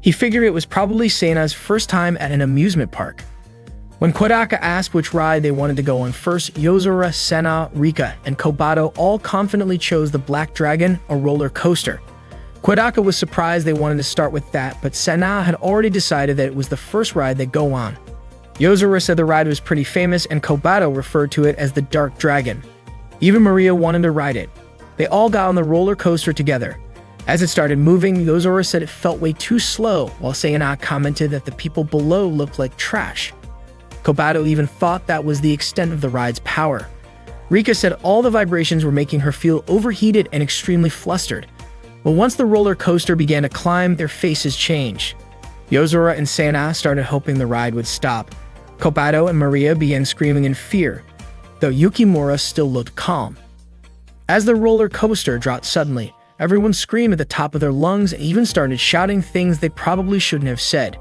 He figured it was probably Sena's first time at an amusement park. When Kodaka asked which ride they wanted to go on first, Yozora, Sena, Rika, and Kobato all confidently chose the Black Dragon, a roller coaster. Kodaka was surprised they wanted to start with that, but Sena had already decided that it was the first ride they'd go on. Yozora said the ride was pretty famous, and Kobato referred to it as the Dark Dragon. Even Maria wanted to ride it. They all got on the roller coaster together. As it started moving, Yozora said it felt way too slow, while Sena commented that the people below looked like trash. Kobato even thought that was the extent of the ride's power. Rika said all the vibrations were making her feel overheated and extremely flustered. But once the roller coaster began to climb, their faces changed. Yozora and Sena started hoping the ride would stop. Kobato and Maria began screaming in fear, though Yukimura still looked calm. As the roller coaster dropped suddenly, everyone screamed at the top of their lungs and even started shouting things they probably shouldn't have said.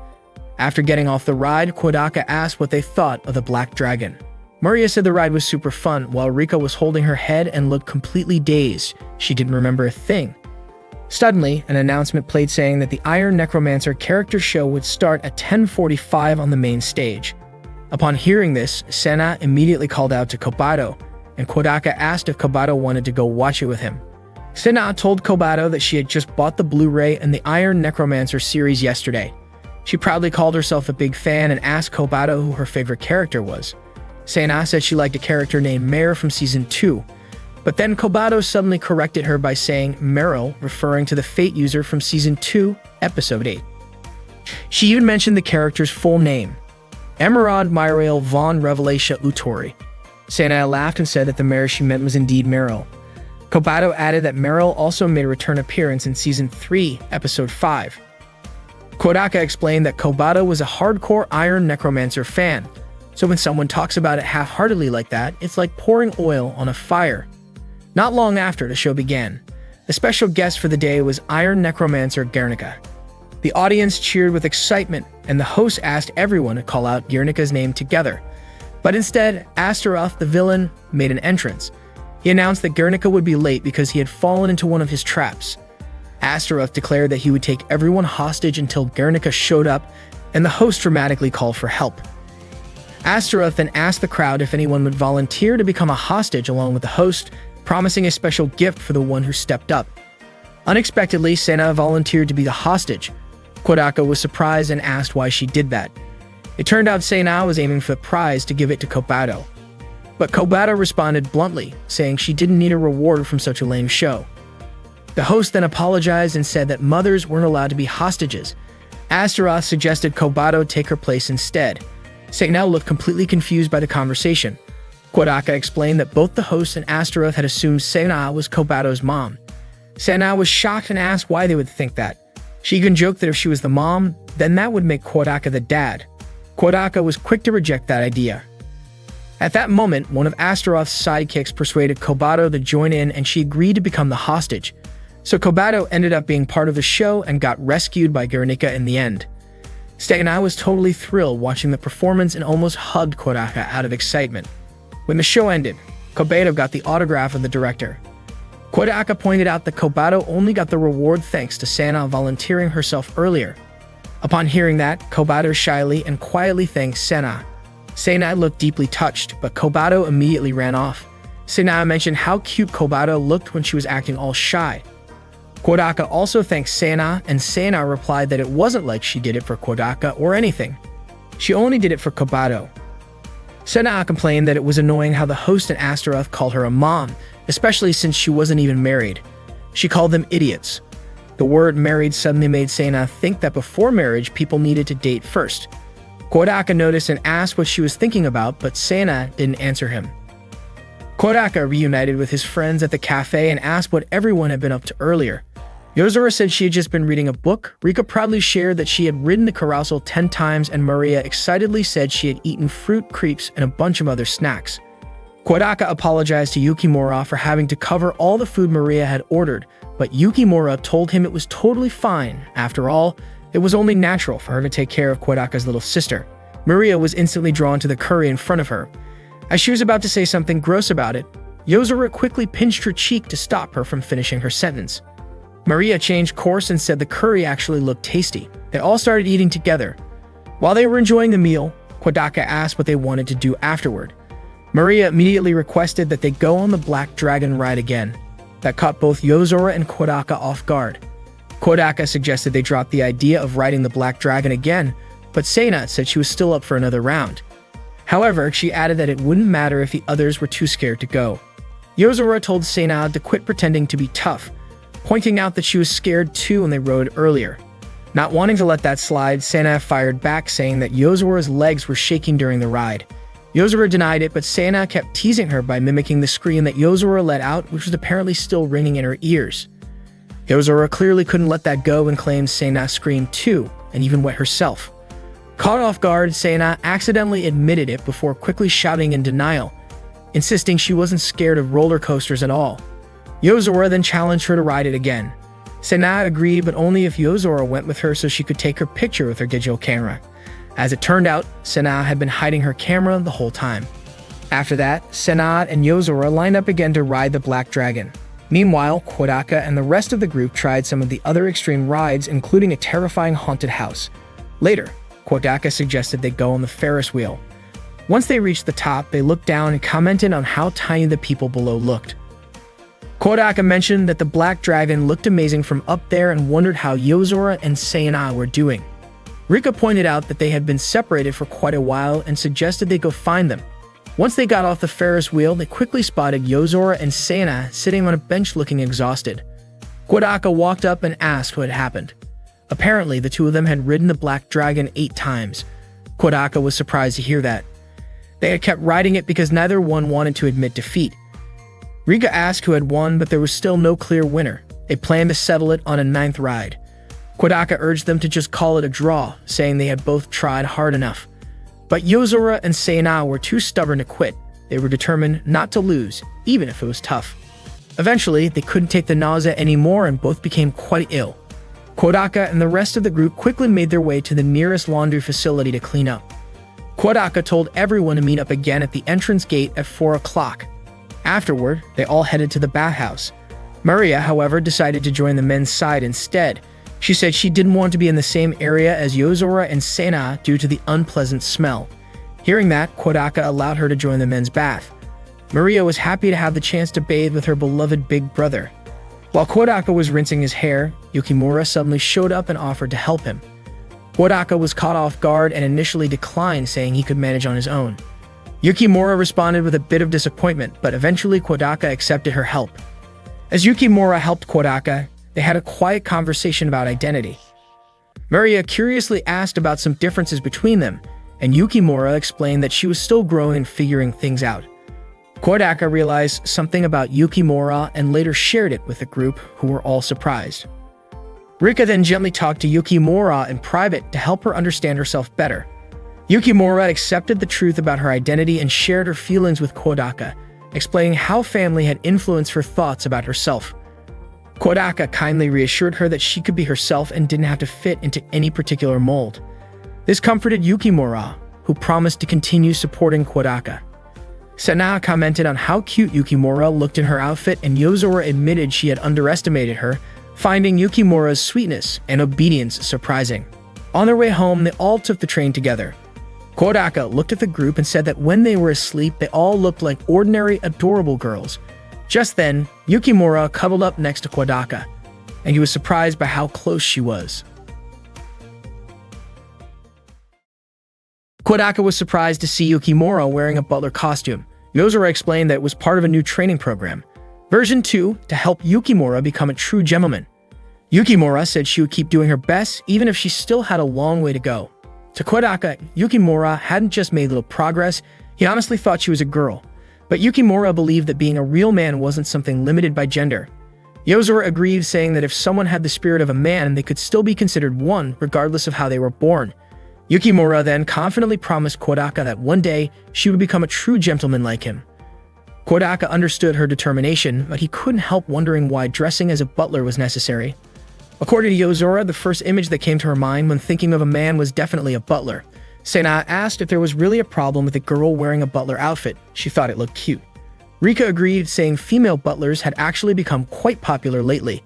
After getting off the ride, Kodaka asked what they thought of the Black Dragon. Maria said the ride was super fun, while Rika was holding her head and looked completely dazed. She didn't remember a thing. Suddenly, an announcement played saying that the Iron Necromancer character show would start at 10:45 on the main stage. Upon hearing this, Sena immediately called out to Kobato, and Kodaka asked if Kobato wanted to go watch it with him. Sena told Kobato that she had just bought the Blu-ray and the Iron Necromancer series yesterday. She proudly called herself a big fan and asked Kobato who her favorite character was. Sena said she liked a character named Mare from Season 2, but then Kobato suddenly corrected her by saying Meryl, referring to the Fate user from Season 2, Episode 8. She even mentioned the character's full name, Emerald Myrael von Revelatia Utori. Sena laughed and said that the Mare she meant was indeed Meryl. Kobato added that Meryl also made a return appearance in Season 3, Episode 5. Kodaka explained that Kobato was a hardcore Iron Necromancer fan, so when someone talks about it half-heartedly like that, it's like pouring oil on a fire. Not long after the show began, the special guest for the day was Iron Necromancer Guernica. The audience cheered with excitement, and the host asked everyone to call out Guernica's name together. But instead, Astaroth, the villain, made an entrance. He announced that Guernica would be late because he had fallen into one of his traps. Astaroth declared that he would take everyone hostage until Guernica showed up, and the host dramatically called for help. Astaroth then asked the crowd if anyone would volunteer to become a hostage along with the host, promising a special gift for the one who stepped up. Unexpectedly, Sena volunteered to be the hostage. Kodaka was surprised and asked why she did that. It turned out Sena was aiming for the prize to give it to Kobato. But Kobato responded bluntly, saying she didn't need a reward from such a lame show. The host then apologized and said that mothers weren't allowed to be hostages. Astaroth suggested Kobato take her place instead. Sena looked completely confused by the conversation. Kodaka explained that both the host and Astaroth had assumed Sena was Kobato's mom. Sena was shocked and asked why they would think that. She even joked that if she was the mom, then that would make Kodaka the dad. Kodaka was quick to reject that idea. At that moment, one of Astaroth's sidekicks persuaded Kobato to join in, and she agreed to become the hostage. So Kobato ended up being part of the show and got rescued by Guernica in the end. Sena was totally thrilled watching the performance and almost hugged Kodaka out of excitement. When the show ended, Kobato got the autograph of the director. Kodaka pointed out that Kobato only got the reward thanks to Sena volunteering herself earlier. Upon hearing that, Kobato shyly and quietly thanked Sena. Sena looked deeply touched, but Kobato immediately ran off. Sena mentioned how cute Kobato looked when she was acting all shy. Kodaka also thanked Sena, and Sena replied that it wasn't like she did it for Kodaka or anything. She only did it for Kobato. Sena complained that it was annoying how the host and Astaroth called her a mom, especially since she wasn't even married. She called them idiots. The word married suddenly made Sena think that before marriage, people needed to date first. Kodaka noticed and asked what she was thinking about, but Sena didn't answer him. Kodaka reunited with his friends at the cafe and asked what everyone had been up to earlier. Yozora said she had just been reading a book. Rika proudly shared that she had ridden the carousel 10 times, and Maria excitedly said she had eaten fruit crepes and a bunch of other snacks. Kodaka apologized to Yukimura for having to cover all the food Maria had ordered, but Yukimura told him it was totally fine. After all, it was only natural for her to take care of Kodaka's little sister. Maria was instantly drawn to the curry in front of her. As she was about to say something gross about it, Yozora quickly pinched her cheek to stop her from finishing her sentence. Maria changed course and said the curry actually looked tasty. They all started eating together. While they were enjoying the meal, Kodaka asked what they wanted to do afterward. Maria immediately requested that they go on the Black Dragon ride again. That caught both Yozora and Kodaka off guard. Kodaka suggested they drop the idea of riding the Black Dragon again, but Seina said she was still up for another round. However, she added that it wouldn't matter if the others were too scared to go. Yozora told Seina to quit pretending to be tough, pointing out that she was scared too when they rode earlier. Not wanting to let that slide, Seina fired back, saying that Yozora's legs were shaking during the ride. Yozora denied it, but Seina kept teasing her by mimicking the scream that Yozora let out, which was apparently still ringing in her ears. Yozora clearly couldn't let that go and claimed Seina screamed too, and even wet herself. Caught off guard, Seina accidentally admitted it before quickly shouting in denial, insisting she wasn't scared of roller coasters at all. Yozora then challenged her to ride it again. Seina agreed, but only if Yozora went with her so she could take her picture with her digital camera. As it turned out, Seina had been hiding her camera the whole time. After that, Seina and Yozora lined up again to ride the Black Dragon. Meanwhile, Kodaka and the rest of the group tried some of the other extreme rides, including a terrifying haunted house. Later, Kodaka suggested they go on the Ferris wheel. Once they reached the top, they looked down and commented on how tiny the people below looked. Kodaka mentioned that the Black Dragon looked amazing from up there and wondered how Yozora and Seina were doing. Rika pointed out that they had been separated for quite a while and suggested they go find them. Once they got off the Ferris wheel, they quickly spotted Yozora and Seina sitting on a bench looking exhausted. Kodaka walked up and asked what had happened. Apparently, the two of them had ridden the Black Dragon 8 times. Kodaka was surprised to hear that. They had kept riding it because neither one wanted to admit defeat. Rika asked who had won, but there was still no clear winner. They planned to settle it on a 9th ride. Kodaka urged them to just call it a draw, saying they had both tried hard enough. But Yozora and Seina were too stubborn to quit. They were determined not to lose, even if it was tough. Eventually, they couldn't take the nausea anymore and both became quite ill. Kodaka and the rest of the group quickly made their way to the nearest laundry facility to clean up. Kodaka told everyone to meet up again at the entrance gate at 4 o'clock. Afterward, they all headed to the bathhouse. Maria, however, decided to join the men's side instead. She said she didn't want to be in the same area as Yozora and Seina due to the unpleasant smell. Hearing that, Kodaka allowed her to join the men's bath. Maria was happy to have the chance to bathe with her beloved big brother. While Kodaka was rinsing his hair, Yukimura suddenly showed up and offered to help him. Kodaka was caught off guard and initially declined, saying he could manage on his own. Yukimura responded with a bit of disappointment, but eventually Kodaka accepted her help. As Yukimura helped Kodaka, they had a quiet conversation about identity. Maria curiously asked about some differences between them, and Yukimura explained that she was still growing and figuring things out. Kodaka realized something about Yukimura and later shared it with the group, who were all surprised. Rika then gently talked to Yukimura in private to help her understand herself better. Yukimura accepted the truth about her identity and shared her feelings with Kodaka, explaining how family had influenced her thoughts about herself. Kodaka kindly reassured her that she could be herself and didn't have to fit into any particular mold. This comforted Yukimura, who promised to continue supporting Kodaka. Seina commented on how cute Yukimura looked in her outfit, and Yozora admitted she had underestimated her, finding Yukimura's sweetness and obedience surprising. On their way home, they all took the train together. Kodaka looked at the group and said that when they were asleep, they all looked like ordinary, adorable girls. Just then, Yukimura cuddled up next to Kodaka, and he was surprised by how close she was. Kodaka was surprised to see Yukimura wearing a butler costume. Yozora explained that it was part of a new training program, version 2, to help Yukimura become a true gentleman. Yukimura said she would keep doing her best even if she still had a long way to go. To Kodaka, Yukimura hadn't just made little progress, he honestly thought she was a girl. But Yukimura believed that being a real man wasn't something limited by gender. Yozora agreed, saying that if someone had the spirit of a man, they could still be considered one, regardless of how they were born. Yukimura then confidently promised Kodaka that one day she would become a true gentleman like him. Kodaka understood her determination, but he couldn't help wondering why dressing as a butler was necessary. According to Yozora, the first image that came to her mind when thinking of a man was definitely a butler. Sena asked if there was really a problem with a girl wearing a butler outfit. She thought it looked cute. Rika agreed, saying female butlers had actually become quite popular lately.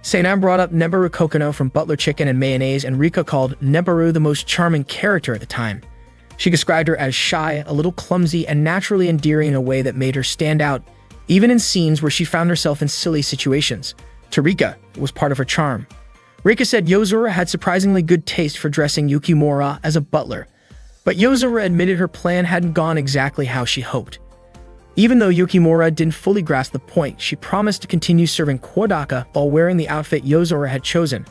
Sena brought up Nebaru Kokono from Butler Chicken and Mayonnaise, and Rika called Nebaru the most charming character at the time. She described her as shy, a little clumsy, and naturally endearing in a way that made her stand out, even in scenes where she found herself in silly situations. To Rika, it was part of her charm. Rika said Yozora had surprisingly good taste for dressing Yukimura as a butler, but Yozora admitted her plan hadn't gone exactly how she hoped. Even though Yukimura didn't fully grasp the point, she promised to continue serving Kodaka while wearing the outfit Yozora had chosen.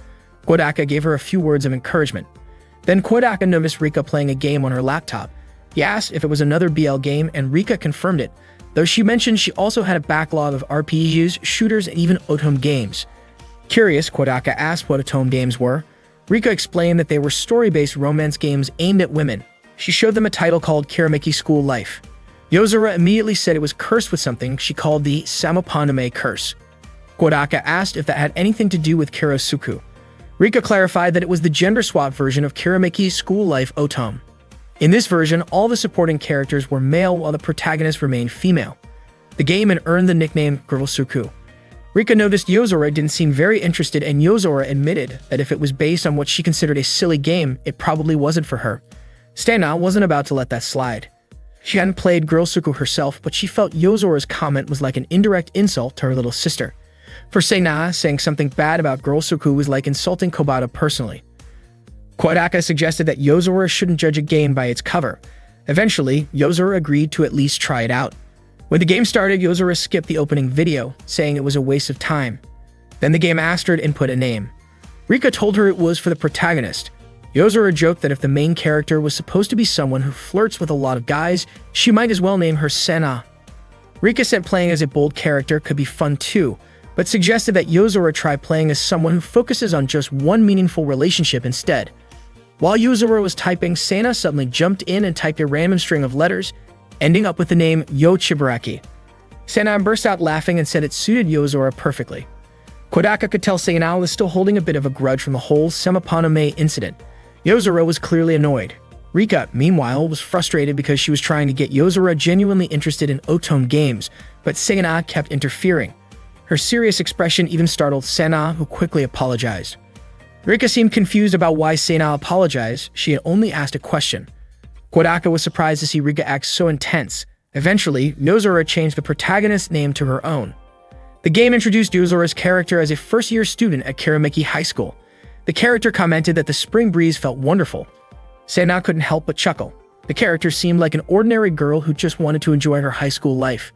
Kodaka gave her a few words of encouragement. Then Kodaka noticed Rika playing a game on her laptop. He asked if it was another BL game, and Rika confirmed it, though she mentioned she also had a backlog of RPGs, shooters, and even otome games. Curious, Kodaka asked what otome games were. Rika explained that they were story-based romance games aimed at women. She showed them a title called Kirameki School Life. Yozora immediately said it was cursed with something she called the Samapaname curse. Kodaka asked if that had anything to do with Kirosuku. Rika clarified that it was the gender-swap version of Kirameki School Life Otome. In this version, all the supporting characters were male while the protagonist remained female. The game had earned the nickname Girlsuku. Rika noticed Yozora didn't seem very interested, and Yozora admitted that if it was based on what she considered a silly game, it probably wasn't for her. Stana wasn't about to let that slide. She hadn't played Girlsuku herself, but she felt Yozora's comment was like an indirect insult to her little sister. For Sena, saying something bad about Girlsuku was like insulting Kobata personally. Kodaka suggested that Yozora shouldn't judge a game by its cover. Eventually, Yozora agreed to at least try it out. When the game started, Yozora skipped the opening video, saying it was a waste of time. Then the game asked her to input a name. Rika told her it was for the protagonist. Yozora joked that if the main character was supposed to be someone who flirts with a lot of guys, she might as well name her Sena. Rika said playing as a bold character could be fun too, but suggested that Yozora try playing as someone who focuses on just one meaningful relationship instead. While Yozora was typing, Sena suddenly jumped in and typed a random string of letters, ending up with the name Yo Chibaraki. Sena burst out laughing and said it suited Yozora perfectly. Kodaka could tell Sena was still holding a bit of a grudge from the whole Semapaname incident. Yozora was clearly annoyed. Rika, meanwhile, was frustrated because she was trying to get Yozora genuinely interested in otome games, but Sena kept interfering. Her serious expression even startled Sena, who quickly apologized. Rika seemed confused about why Sena apologized. She had only asked a question. Kodaka was surprised to see Rika act so intense. Eventually, Yozora changed the protagonist's name to her own. The game introduced Yozora's character as a first-year student at Kirameki High School. The character commented that the spring breeze felt wonderful. Sena couldn't help but chuckle. The character seemed like an ordinary girl who just wanted to enjoy her high school life.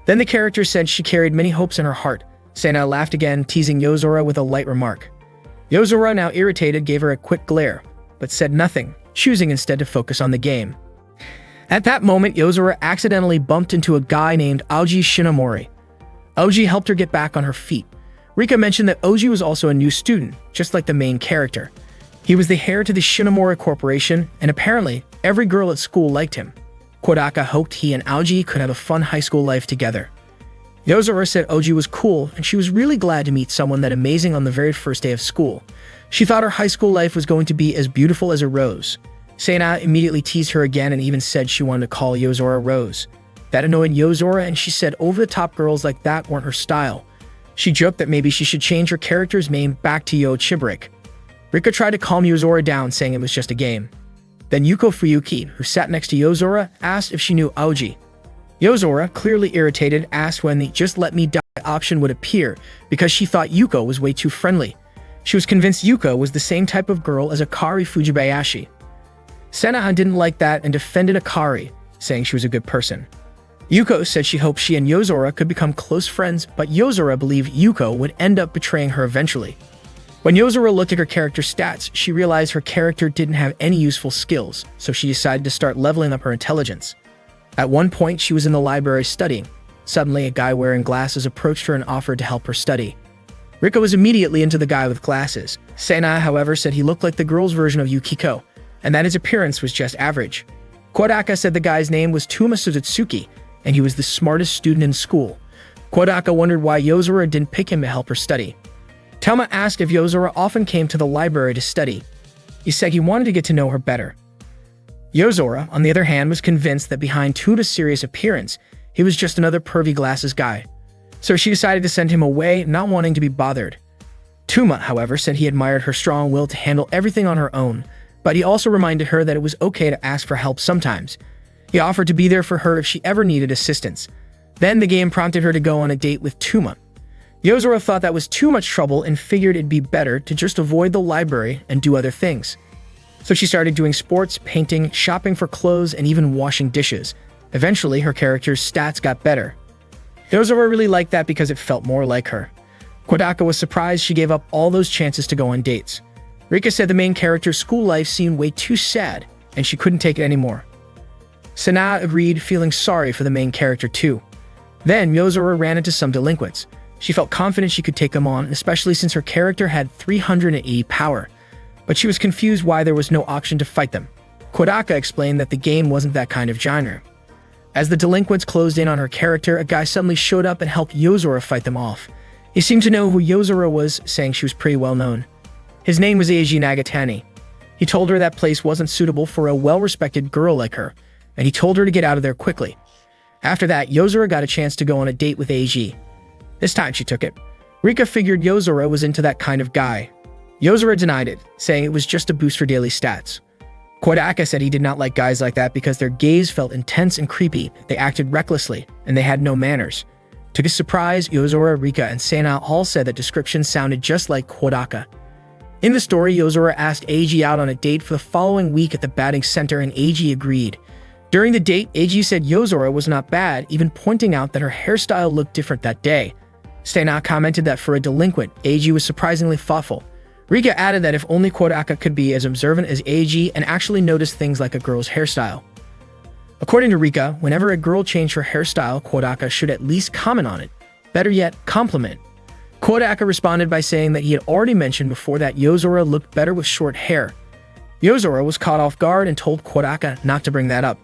Then the character said she carried many hopes in her heart. Sena laughed again, teasing Yozora with a light remark. Yozora, now irritated, gave her a quick glare, but said nothing, choosing instead to focus on the game. At that moment, Yozora accidentally bumped into a guy named Aoji Shinomori. Aoji helped her get back on her feet. Rika mentioned that Oji was also a new student, just like the main character. He was the heir to the Shinomori Corporation, and apparently, every girl at school liked him. Kodaka hoped he and Aoji could have a fun high school life together. Yozora said Oji was cool, and she was really glad to meet someone that amazing on the very first day of school. She thought her high school life was going to be as beautiful as a rose. Sena immediately teased her again and even said she wanted to call Yozora Rose. That annoyed Yozora, and she said over-the-top girls like that weren't her style. She joked that maybe she should change her character's name back to Yo Chibarik. Rika tried to calm Yozora down, saying it was just a game. Then Yuko Fuyuki, who sat next to Yozora, asked if she knew Aoji. Yozora, clearly irritated, asked when the "just let me die" option would appear because she thought Yuko was way too friendly. She was convinced Yuko was the same type of girl as Akari Fujibayashi. Senahan didn't like that and defended Akari, saying she was a good person. Yuko said she hoped she and Yozora could become close friends, but Yozora believed Yuko would end up betraying her eventually. When Yozora looked at her character's stats, she realized her character didn't have any useful skills, so she decided to start leveling up her intelligence. At one point, she was in the library studying. Suddenly, a guy wearing glasses approached her and offered to help her study. Rika was immediately into the guy with glasses. Sena, however, said he looked like the girl's version of Yukiko, and that his appearance was just average. Kodaka said the guy's name was Tuma Suzutsuki, and he was the smartest student in school. Kodaka wondered why Yozora didn't pick him to help her study. Toma asked if Yozora often came to the library to study. He said he wanted to get to know her better. Yozora, on the other hand, was convinced that behind Tuda's serious appearance, he was just another pervy glasses guy. So she decided to send him away, not wanting to be bothered. Tuma, however, said he admired her strong will to handle everything on her own, but he also reminded her that it was okay to ask for help sometimes. He offered to be there for her if she ever needed assistance. Then the game prompted her to go on a date with Tuma. Yozora thought that was too much trouble and figured it'd be better to just avoid the library and do other things. So she started doing sports, painting, shopping for clothes, and even washing dishes. Eventually, her character's stats got better. Yozora really liked that because it felt more like her. Kodaka was surprised she gave up all those chances to go on dates. Rika said the main character's school life seemed way too sad, and she couldn't take it anymore. Sana agreed, feeling sorry for the main character too. Then Yozora ran into some delinquents. She felt confident she could take them on, especially since her character had 380 power. But she was confused why there was no option to fight them. Kodaka explained that the game wasn't that kind of genre. As the delinquents closed in on her character, a guy suddenly showed up and helped Yozora fight them off. He seemed to know who Yozora was, saying she was pretty well known. His name was Eiji Nagatani. He told her that place wasn't suitable for a well-respected girl like her, and he told her to get out of there quickly. After that, Yozora got a chance to go on a date with Eiji. This time she took it. Rika figured Yozora was into that kind of guy. Yozora denied it, saying it was just a boost for daily stats. Kodaka said he did not like guys like that because their gaze felt intense and creepy, they acted recklessly, and they had no manners. To his surprise, Yozora, Rika, and Sena all said that descriptions sounded just like Kodaka. In the story, Yozora asked Eiji out on a date for the following week at the batting center, and Eiji agreed. During the date, Eiji said Yozora was not bad, even pointing out that her hairstyle looked different that day. Sena commented that for a delinquent, Eiji was surprisingly thoughtful. Rika added that if only Kodaka could be as observant as Eiji and actually notice things like a girl's hairstyle. According to Rika, whenever a girl changed her hairstyle, Kodaka should at least comment on it. Better yet, compliment. Kodaka responded by saying that he had already mentioned before that Yozora looked better with short hair. Yozora was caught off guard and told Kodaka not to bring that up.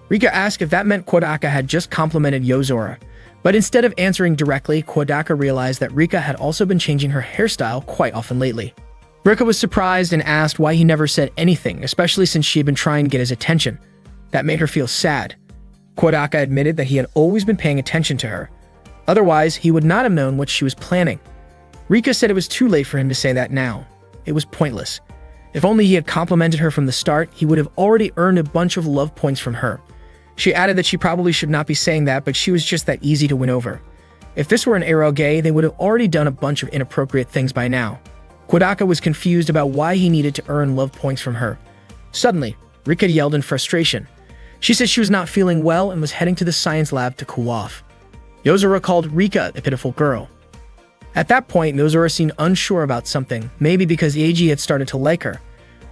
Rika asked if that meant Kodaka had just complimented Yozora. But instead of answering directly, Kodaka realized that Rika had also been changing her hairstyle quite often lately. Rika was surprised and asked why he never said anything, especially since she had been trying to get his attention. That made her feel sad. Kodaka admitted that he had always been paying attention to her. Otherwise, he would not have known what she was planning. Rika said it was too late for him to say that now. It was pointless. If only he had complimented her from the start, he would have already earned a bunch of love points from her. She added that she probably should not be saying that, but she was just that easy to win over. If this were an eroge, they would have already done a bunch of inappropriate things by now. Kodaka was confused about why he needed to earn love points from her. Suddenly, Rika yelled in frustration. She said she was not feeling well and was heading to the science lab to cool off. Yozora called Rika a pitiful girl. At that point, Yozora seemed unsure about something, maybe because Eiji had started to like her.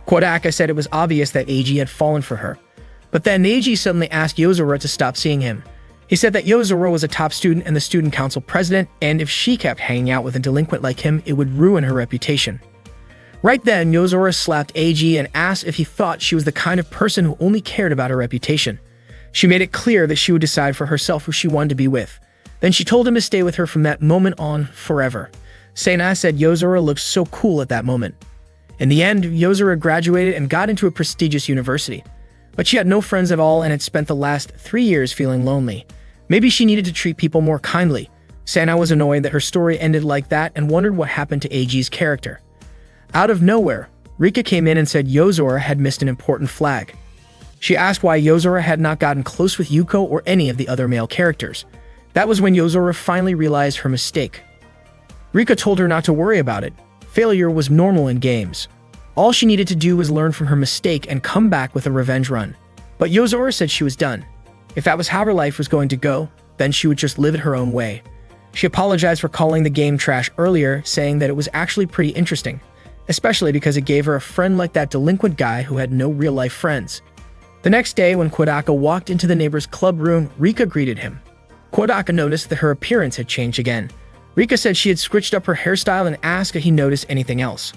Kodaka said it was obvious that Eiji had fallen for her. But then Eiji suddenly asked Yozora to stop seeing him. He said that Yozora was a top student and the student council president, and if she kept hanging out with a delinquent like him, it would ruin her reputation. Right then, Yozora slapped Eiji and asked if he thought she was the kind of person who only cared about her reputation. She made it clear that she would decide for herself who she wanted to be with. Then she told him to stay with her from that moment on forever. Sena said Yozora looked so cool at that moment. In the end, Yozora graduated and got into a prestigious university. But she had no friends at all and had spent the last 3 years feeling lonely. Maybe she needed to treat people more kindly. Sena was annoyed that her story ended like that and wondered what happened to Eiji's character. Out of nowhere, Rika came in and said Yozora had missed an important flag. She asked why Yozora had not gotten close with Yuko or any of the other male characters. That was when Yozora finally realized her mistake. Rika told her not to worry about it. Failure was normal in games. All she needed to do was learn from her mistake and come back with a revenge run. But Yozora said she was done. If that was how her life was going to go, then she would just live it her own way. She apologized for calling the game trash earlier, saying that it was actually pretty interesting, especially because it gave her a friend like that delinquent guy who had no real-life friends. The next day, when Kodaka walked into the neighbor's club room, Rika greeted him. Kodaka noticed that her appearance had changed again. Rika said she had switched up her hairstyle and asked if he noticed anything else.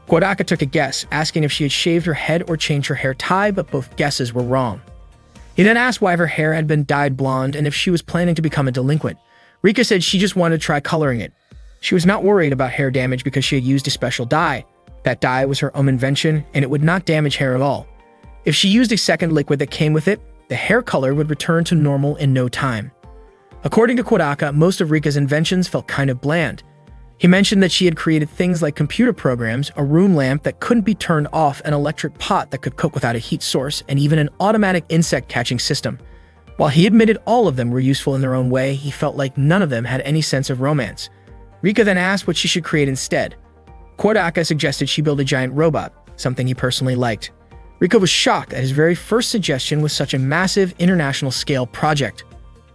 Kodaka took a guess, asking if she had shaved her head or changed her hair tie, but both guesses were wrong. He then asked why her hair had been dyed blonde and if she was planning to become a delinquent. Rika said she just wanted to try coloring it. She was not worried about hair damage because she had used a special dye. That dye was her own invention, and it would not damage hair at all. If she used a second liquid that came with it, the hair color would return to normal in no time. According to Kodaka, most of Rika's inventions felt kind of bland. He mentioned that she had created things like computer programs, a room lamp that couldn't be turned off, an electric pot that could cook without a heat source, and even an automatic insect catching system. While he admitted all of them were useful in their own way, he felt like none of them had any sense of romance. Rika then asked what she should create instead. Kodaka suggested she build a giant robot, something he personally liked. Rika was shocked that his very first suggestion was such a massive, international-scale project.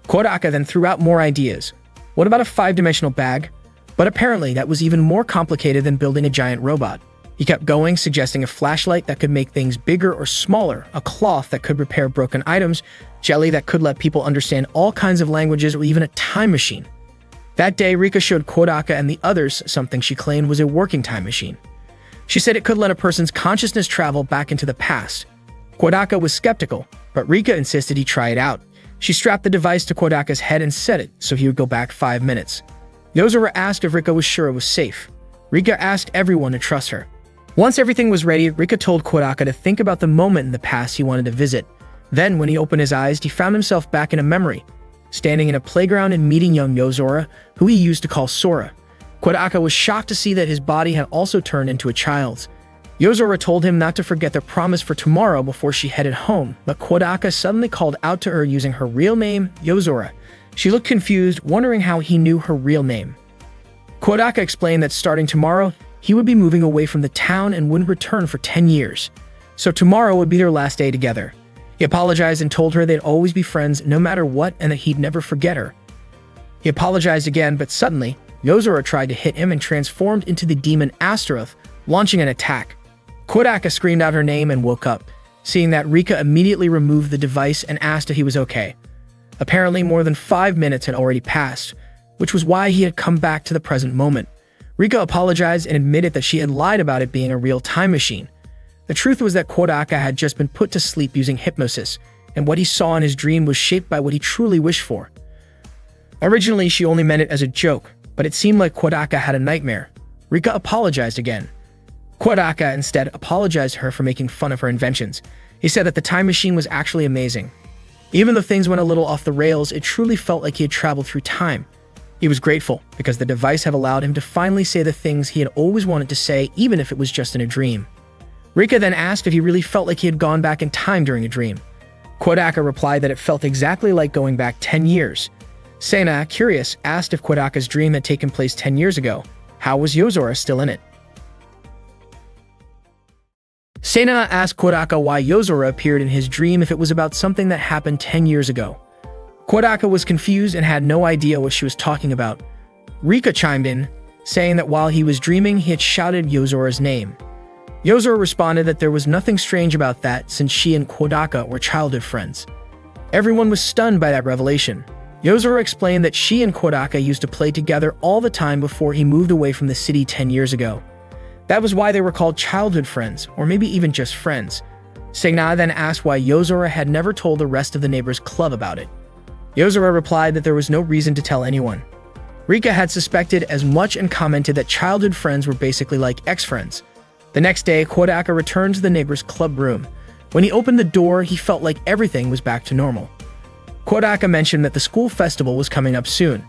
Kodaka then threw out more ideas. What about a 5-dimensional bag? But apparently that was even more complicated than building a giant robot. He kept going, suggesting a flashlight that could make things bigger or smaller, a cloth that could repair broken items, jelly that could let people understand all kinds of languages, or even a time machine. That day, Rika showed Kodaka and the others something she claimed was a working time machine. She said it could let a person's consciousness travel back into the past. Kodaka was skeptical, but Rika insisted he try it out. She strapped the device to Kodaka's head and set it so he would go back 5 minutes. Yozora asked if Rika was sure it was safe. Rika asked everyone to trust her. Once everything was ready, Rika told Kodaka to think about the moment in the past he wanted to visit. Then, when he opened his eyes, he found himself back in a memory, standing in a playground and meeting young Yozora, who he used to call Sora. Kodaka was shocked to see that his body had also turned into a child's. Yozora told him not to forget their promise for tomorrow before she headed home, but Kodaka suddenly called out to her using her real name, Yozora. She looked confused, wondering how he knew her real name. Kodaka explained that starting tomorrow, he would be moving away from the town and wouldn't return for 10 years. So tomorrow would be their last day together. He apologized and told her they'd always be friends no matter what and that he'd never forget her. He apologized again, but suddenly, Yozora tried to hit him and transformed into the demon Astaroth, launching an attack. Kodaka screamed out her name and woke up. Seeing that, Rika immediately removed the device and asked if he was okay. Apparently, more than 5 minutes had already passed, which was why he had come back to the present moment. Rika apologized and admitted that she had lied about it being a real time machine. The truth was that Kodaka had just been put to sleep using hypnosis, and what he saw in his dream was shaped by what he truly wished for. Originally, she only meant it as a joke, but it seemed like Kodaka had a nightmare. Rika apologized again. Kodaka instead apologized to her for making fun of her inventions. He said that the time machine was actually amazing. Even though things went a little off the rails, it truly felt like he had traveled through time. He was grateful because the device had allowed him to finally say the things he had always wanted to say, even if it was just in a dream. Rika then asked if he really felt like he had gone back in time during a dream. Kodaka replied that it felt exactly like going back 10 years. Sena, curious, asked if Kodaka's dream had taken place 10 years ago. How was Yozora still in it? Sena asked Kodaka why Yozora appeared in his dream if it was about something that happened 10 years ago. Kodaka was confused and had no idea what she was talking about. Rika chimed in, saying that while he was dreaming, he had shouted Yozora's name. Yozora responded that there was nothing strange about that since she and Kodaka were childhood friends. Everyone was stunned by that revelation. Yozora explained that she and Kodaka used to play together all the time before he moved away from the city 10 years ago. That was why they were called childhood friends, or maybe even just friends. Segna then asked why Yozora had never told the rest of the neighbors' club about it. Yozora replied that there was no reason to tell anyone. Rika had suspected as much and commented that childhood friends were basically like ex-friends. The next day, Kodaka returned to the neighbor's club room. When he opened the door, he felt like everything was back to normal. Kodaka mentioned that the school festival was coming up soon,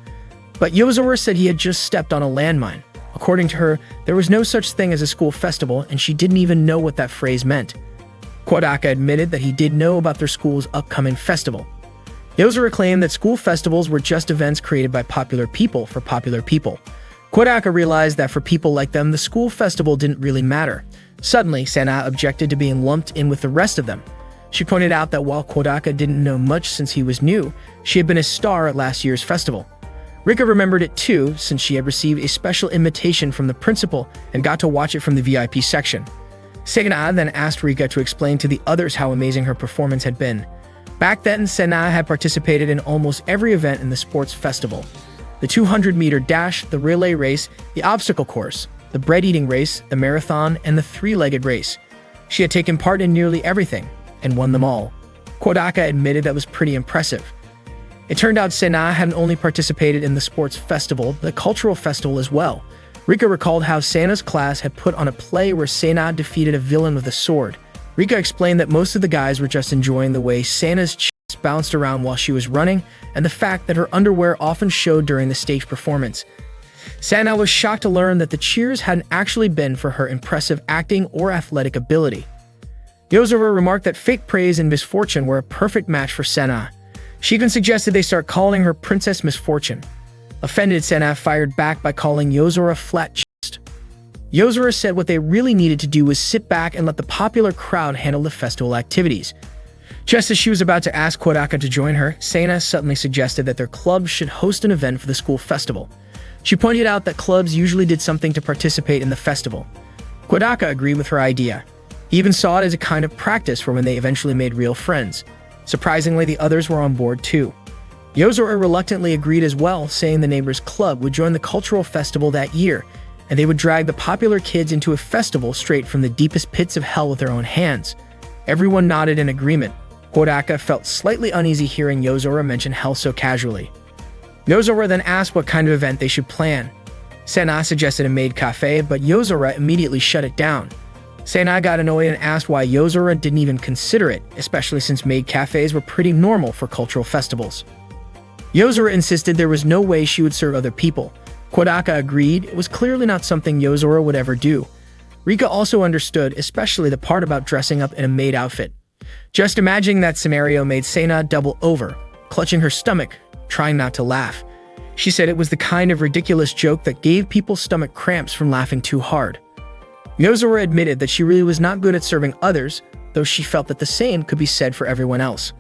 but Yozora said he had just stepped on a landmine. According to her, there was no such thing as a school festival, and she didn't even know what that phrase meant. Kodaka admitted that he did know about their school's upcoming festival. Yozora claimed that school festivals were just events created by popular people for popular people. Kodaka realized that for people like them, the school festival didn't really matter. Suddenly, Sena objected to being lumped in with the rest of them. She pointed out that while Kodaka didn't know much since he was new, she had been a star at last year's festival. Rika remembered it too, since she had received a special invitation from the principal and got to watch it from the VIP section. Sena then asked Rika to explain to the others how amazing her performance had been. Back then, Sena had participated in almost every event in the sports festival. The 200-meter dash, the relay race, the obstacle course, the bread-eating race, the marathon, and the three-legged race. She had taken part in nearly everything, and won them all. Kodaka admitted that was pretty impressive. It turned out Sena hadn't only participated in the sports festival, but the cultural festival as well. Rika recalled how Sena's class had put on a play where Sena defeated a villain with a sword. Rika explained that most of the guys were just enjoying the way Sena's chest bounced around while she was running, and the fact that her underwear often showed during the stage performance. Sena was shocked to learn that the cheers hadn't actually been for her impressive acting or athletic ability. Yozora remarked that fake praise and misfortune were a perfect match for Sena. She even suggested they start calling her Princess Misfortune. Offended, Sena fired back by calling Yozora flat chest. Yozora said what they really needed to do was sit back and let the popular crowd handle the festival activities. Just as she was about to ask Kodaka to join her, Sena suddenly suggested that their club should host an event for the school festival. She pointed out that clubs usually did something to participate in the festival. Kodaka agreed with her idea. He even saw it as a kind of practice for when they eventually made real friends. Surprisingly, the others were on board too. Yozora reluctantly agreed as well, saying the neighbors' club would join the cultural festival that year, and they would drag the popular kids into a festival straight from the deepest pits of hell with their own hands. Everyone nodded in agreement. Kodaka felt slightly uneasy hearing Yozora mention hell so casually. Yozora then asked what kind of event they should plan. Sena suggested a maid cafe, but Yozora immediately shut it down. Sena got annoyed and asked why Yozora didn't even consider it, especially since maid cafes were pretty normal for cultural festivals. Yozora insisted there was no way she would serve other people. Kodaka agreed it was clearly not something Yozora would ever do. Rika also understood, especially the part about dressing up in a maid outfit. Just imagining that scenario made Sena double over, clutching her stomach, trying not to laugh. She said it was the kind of ridiculous joke that gave people stomach cramps from laughing too hard. Yozora admitted that she really was not good at serving others, though she felt that the same could be said for everyone else.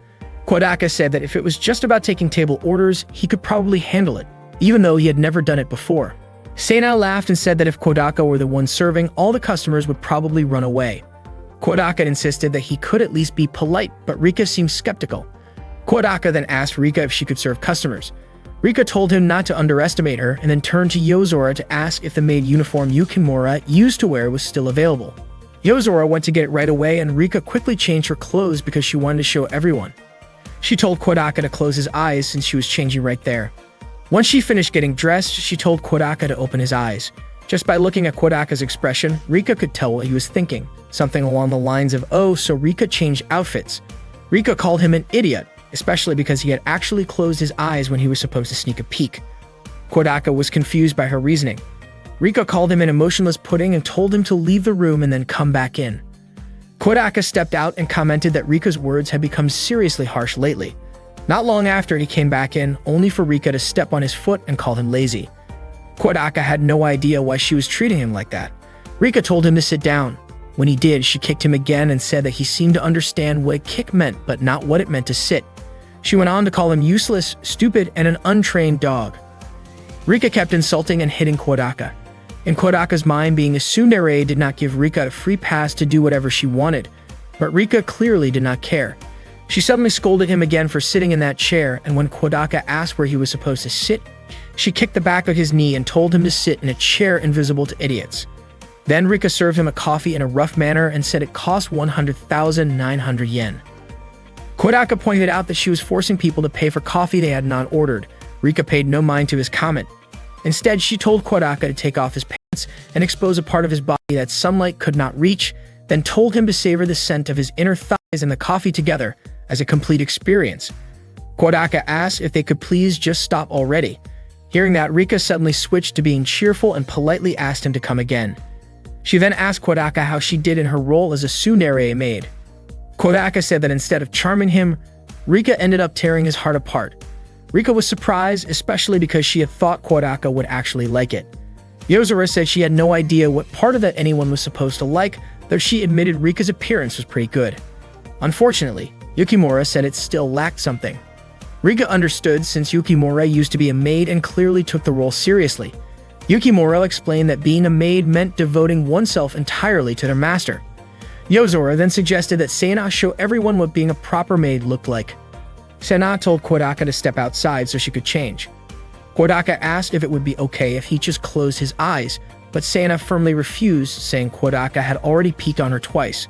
Kodaka said that if it was just about taking table orders, he could probably handle it, even though he had never done it before. Sena laughed and said that if Kodaka were the one serving, all the customers would probably run away. Kodaka insisted that he could at least be polite, but Rika seemed skeptical. Kodaka then asked Rika if she could serve customers. Rika told him not to underestimate her and then turned to Yozora to ask if the maid uniform Yukimura used to wear was still available. Yozora went to get it right away and Rika quickly changed her clothes because she wanted to show everyone. She told Kodaka to close his eyes since she was changing right there. Once she finished getting dressed, she told Kodaka to open his eyes. Just by looking at Kodaka's expression, Rika could tell what he was thinking, something along the lines of, "Oh, so Rika changed outfits." Rika called him an idiot, especially because he had actually closed his eyes when he was supposed to sneak a peek. Kodaka was confused by her reasoning. Rika called him an emotionless pudding and told him to leave the room and then come back in. Kodaka stepped out and commented that Rika's words had become seriously harsh lately. Not long after, he came back in, only for Rika to step on his foot and call him lazy. Kodaka had no idea why she was treating him like that. Rika told him to sit down. When he did, she kicked him again and said that he seemed to understand what a kick meant, but not what it meant to sit. She went on to call him useless, stupid, and an untrained dog. Rika kept insulting and hitting Kodaka. In Kodaka's mind, being a tsundere did not give Rika a free pass to do whatever she wanted, but Rika clearly did not care. She suddenly scolded him again for sitting in that chair, and when Kodaka asked where he was supposed to sit, she kicked the back of his knee and told him to sit in a chair invisible to idiots. Then Rika served him a coffee in a rough manner and said it cost 100,900 yen. Kodaka pointed out that she was forcing people to pay for coffee they had not ordered. Rika paid no mind to his comment. Instead, she told Kodaka to take off his pants and expose a part of his body that sunlight could not reach, then told him to savor the scent of his inner thighs and the coffee together as a complete experience. Kodaka asked if they could please just stop already. Hearing that, Rika suddenly switched to being cheerful and politely asked him to come again. She then asked Kodaka how she did in her role as a tsundere maid. Kodaka said that instead of charming him, Rika ended up tearing his heart apart. Rika was surprised, especially because she had thought Kodaka would actually like it. Yozora said she had no idea what part of that anyone was supposed to like, though she admitted Rika's appearance was pretty good. Unfortunately, Yukimura said it still lacked something. Rika understood since Yukimura used to be a maid and clearly took the role seriously. Yukimura explained that being a maid meant devoting oneself entirely to their master. Yozora then suggested that Sana show everyone what being a proper maid looked like. Sana told Kodaka to step outside so she could change. Kodaka asked if it would be okay if he just closed his eyes, but Sana firmly refused, saying Kodaka had already peeked on her twice.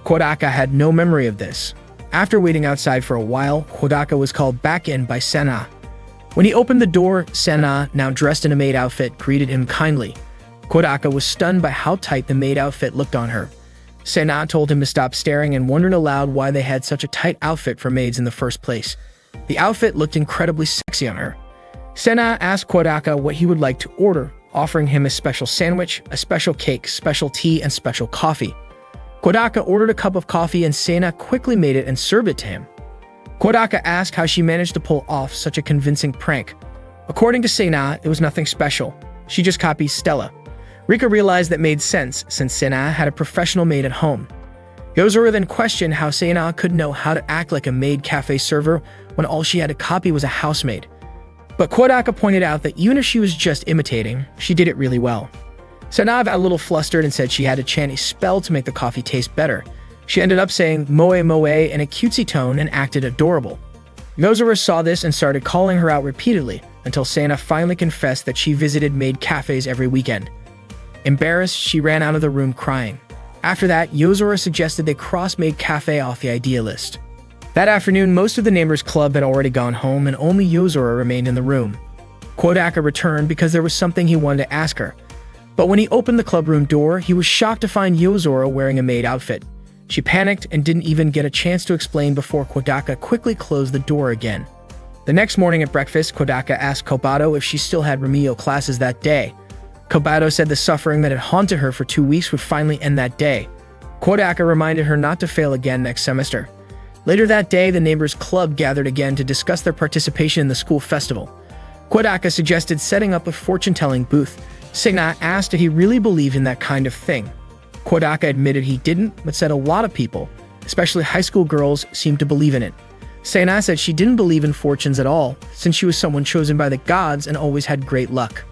Kodaka had no memory of this. After waiting outside for a while, Kodaka was called back in by Sana. When he opened the door, Sana, now dressed in a maid outfit, greeted him kindly. Kodaka was stunned by how tight the maid outfit looked on her. Sana told him to stop staring and wondered aloud why they had such a tight outfit for maids in the first place. The outfit looked incredibly sexy on her. Sana asked Kodaka what he would like to order, offering him a special sandwich, a special cake, special tea, and special coffee. Kodaka ordered a cup of coffee and Sana quickly made it and served it to him. Kodaka asked how she managed to pull off such a convincing prank. According to Sana, it was nothing special. She just copied Stella. Rika realized that made sense since Sana had a professional maid at home. Yozora then questioned how Sana could know how to act like a maid cafe server when all she had to copy was a housemaid. But Kodaka pointed out that even if she was just imitating, she did it really well. Sana got a little flustered and said she had to chant a spell to make the coffee taste better. She ended up saying moe moe in a cutesy tone and acted adorable. Yozora saw this and started calling her out repeatedly until Sana finally confessed that she visited maid cafes every weekend. Embarrassed, she ran out of the room crying. After that, Yozora suggested they cross maid cafe off the idea list. That afternoon, most of the neighbors' club had already gone home and only Yozora remained in the room. Kodaka returned because there was something he wanted to ask her. But when he opened the club room door, he was shocked to find Yozora wearing a maid outfit. She panicked and didn't even get a chance to explain before Kodaka quickly closed the door again. The next morning at breakfast, Kodaka asked Kobato if she still had remedial classes that day. Kobato said the suffering that had haunted her for 2 weeks would finally end that day. Kodaka reminded her not to fail again next semester. Later that day, the neighbors' club gathered again to discuss their participation in the school festival. Kodaka suggested setting up a fortune-telling booth. Sana asked if he really believed in that kind of thing. Kodaka admitted he didn't, but said a lot of people, especially high school girls, seemed to believe in it. Sana said she didn't believe in fortunes at all, since she was someone chosen by the gods and always had great luck.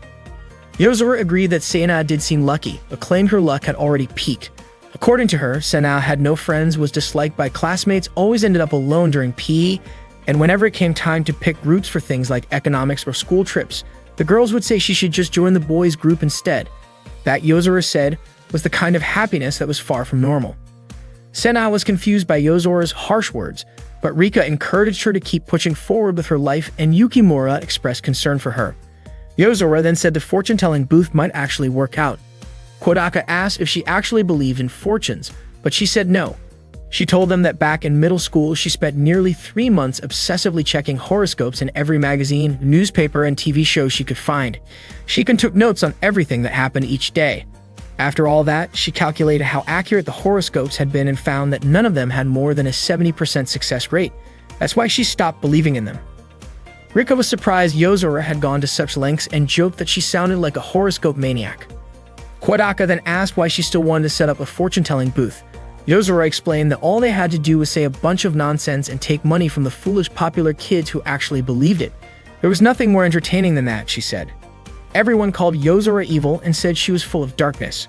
Yozora agreed that Sana did seem lucky, but claimed her luck had already peaked. According to her, Sana had no friends, was disliked by classmates, always ended up alone during PE, and whenever it came time to pick groups for things like economics or school trips, the girls would say she should just join the boys' group instead. That, Yozora said, was the kind of happiness that was far from normal. Sana was confused by Yozora's harsh words, but Rika encouraged her to keep pushing forward with her life, and Yukimura expressed concern for her. Yozora then said the fortune-telling booth might actually work out. Kodaka asked if she actually believed in fortunes, but she said no. She told them that back in middle school, she spent nearly 3 months obsessively checking horoscopes in every magazine, newspaper, and TV show she could find. She even took notes on everything that happened each day. After all that, she calculated how accurate the horoscopes had been and found that none of them had more than a 70% success rate. That's why she stopped believing in them. Rika was surprised Yozora had gone to such lengths and joked that she sounded like a horoscope maniac. Kodaka then asked why she still wanted to set up a fortune-telling booth. Yozora explained that all they had to do was say a bunch of nonsense and take money from the foolish popular kids who actually believed it. There was nothing more entertaining than that, she said. Everyone called Yozora evil and said she was full of darkness.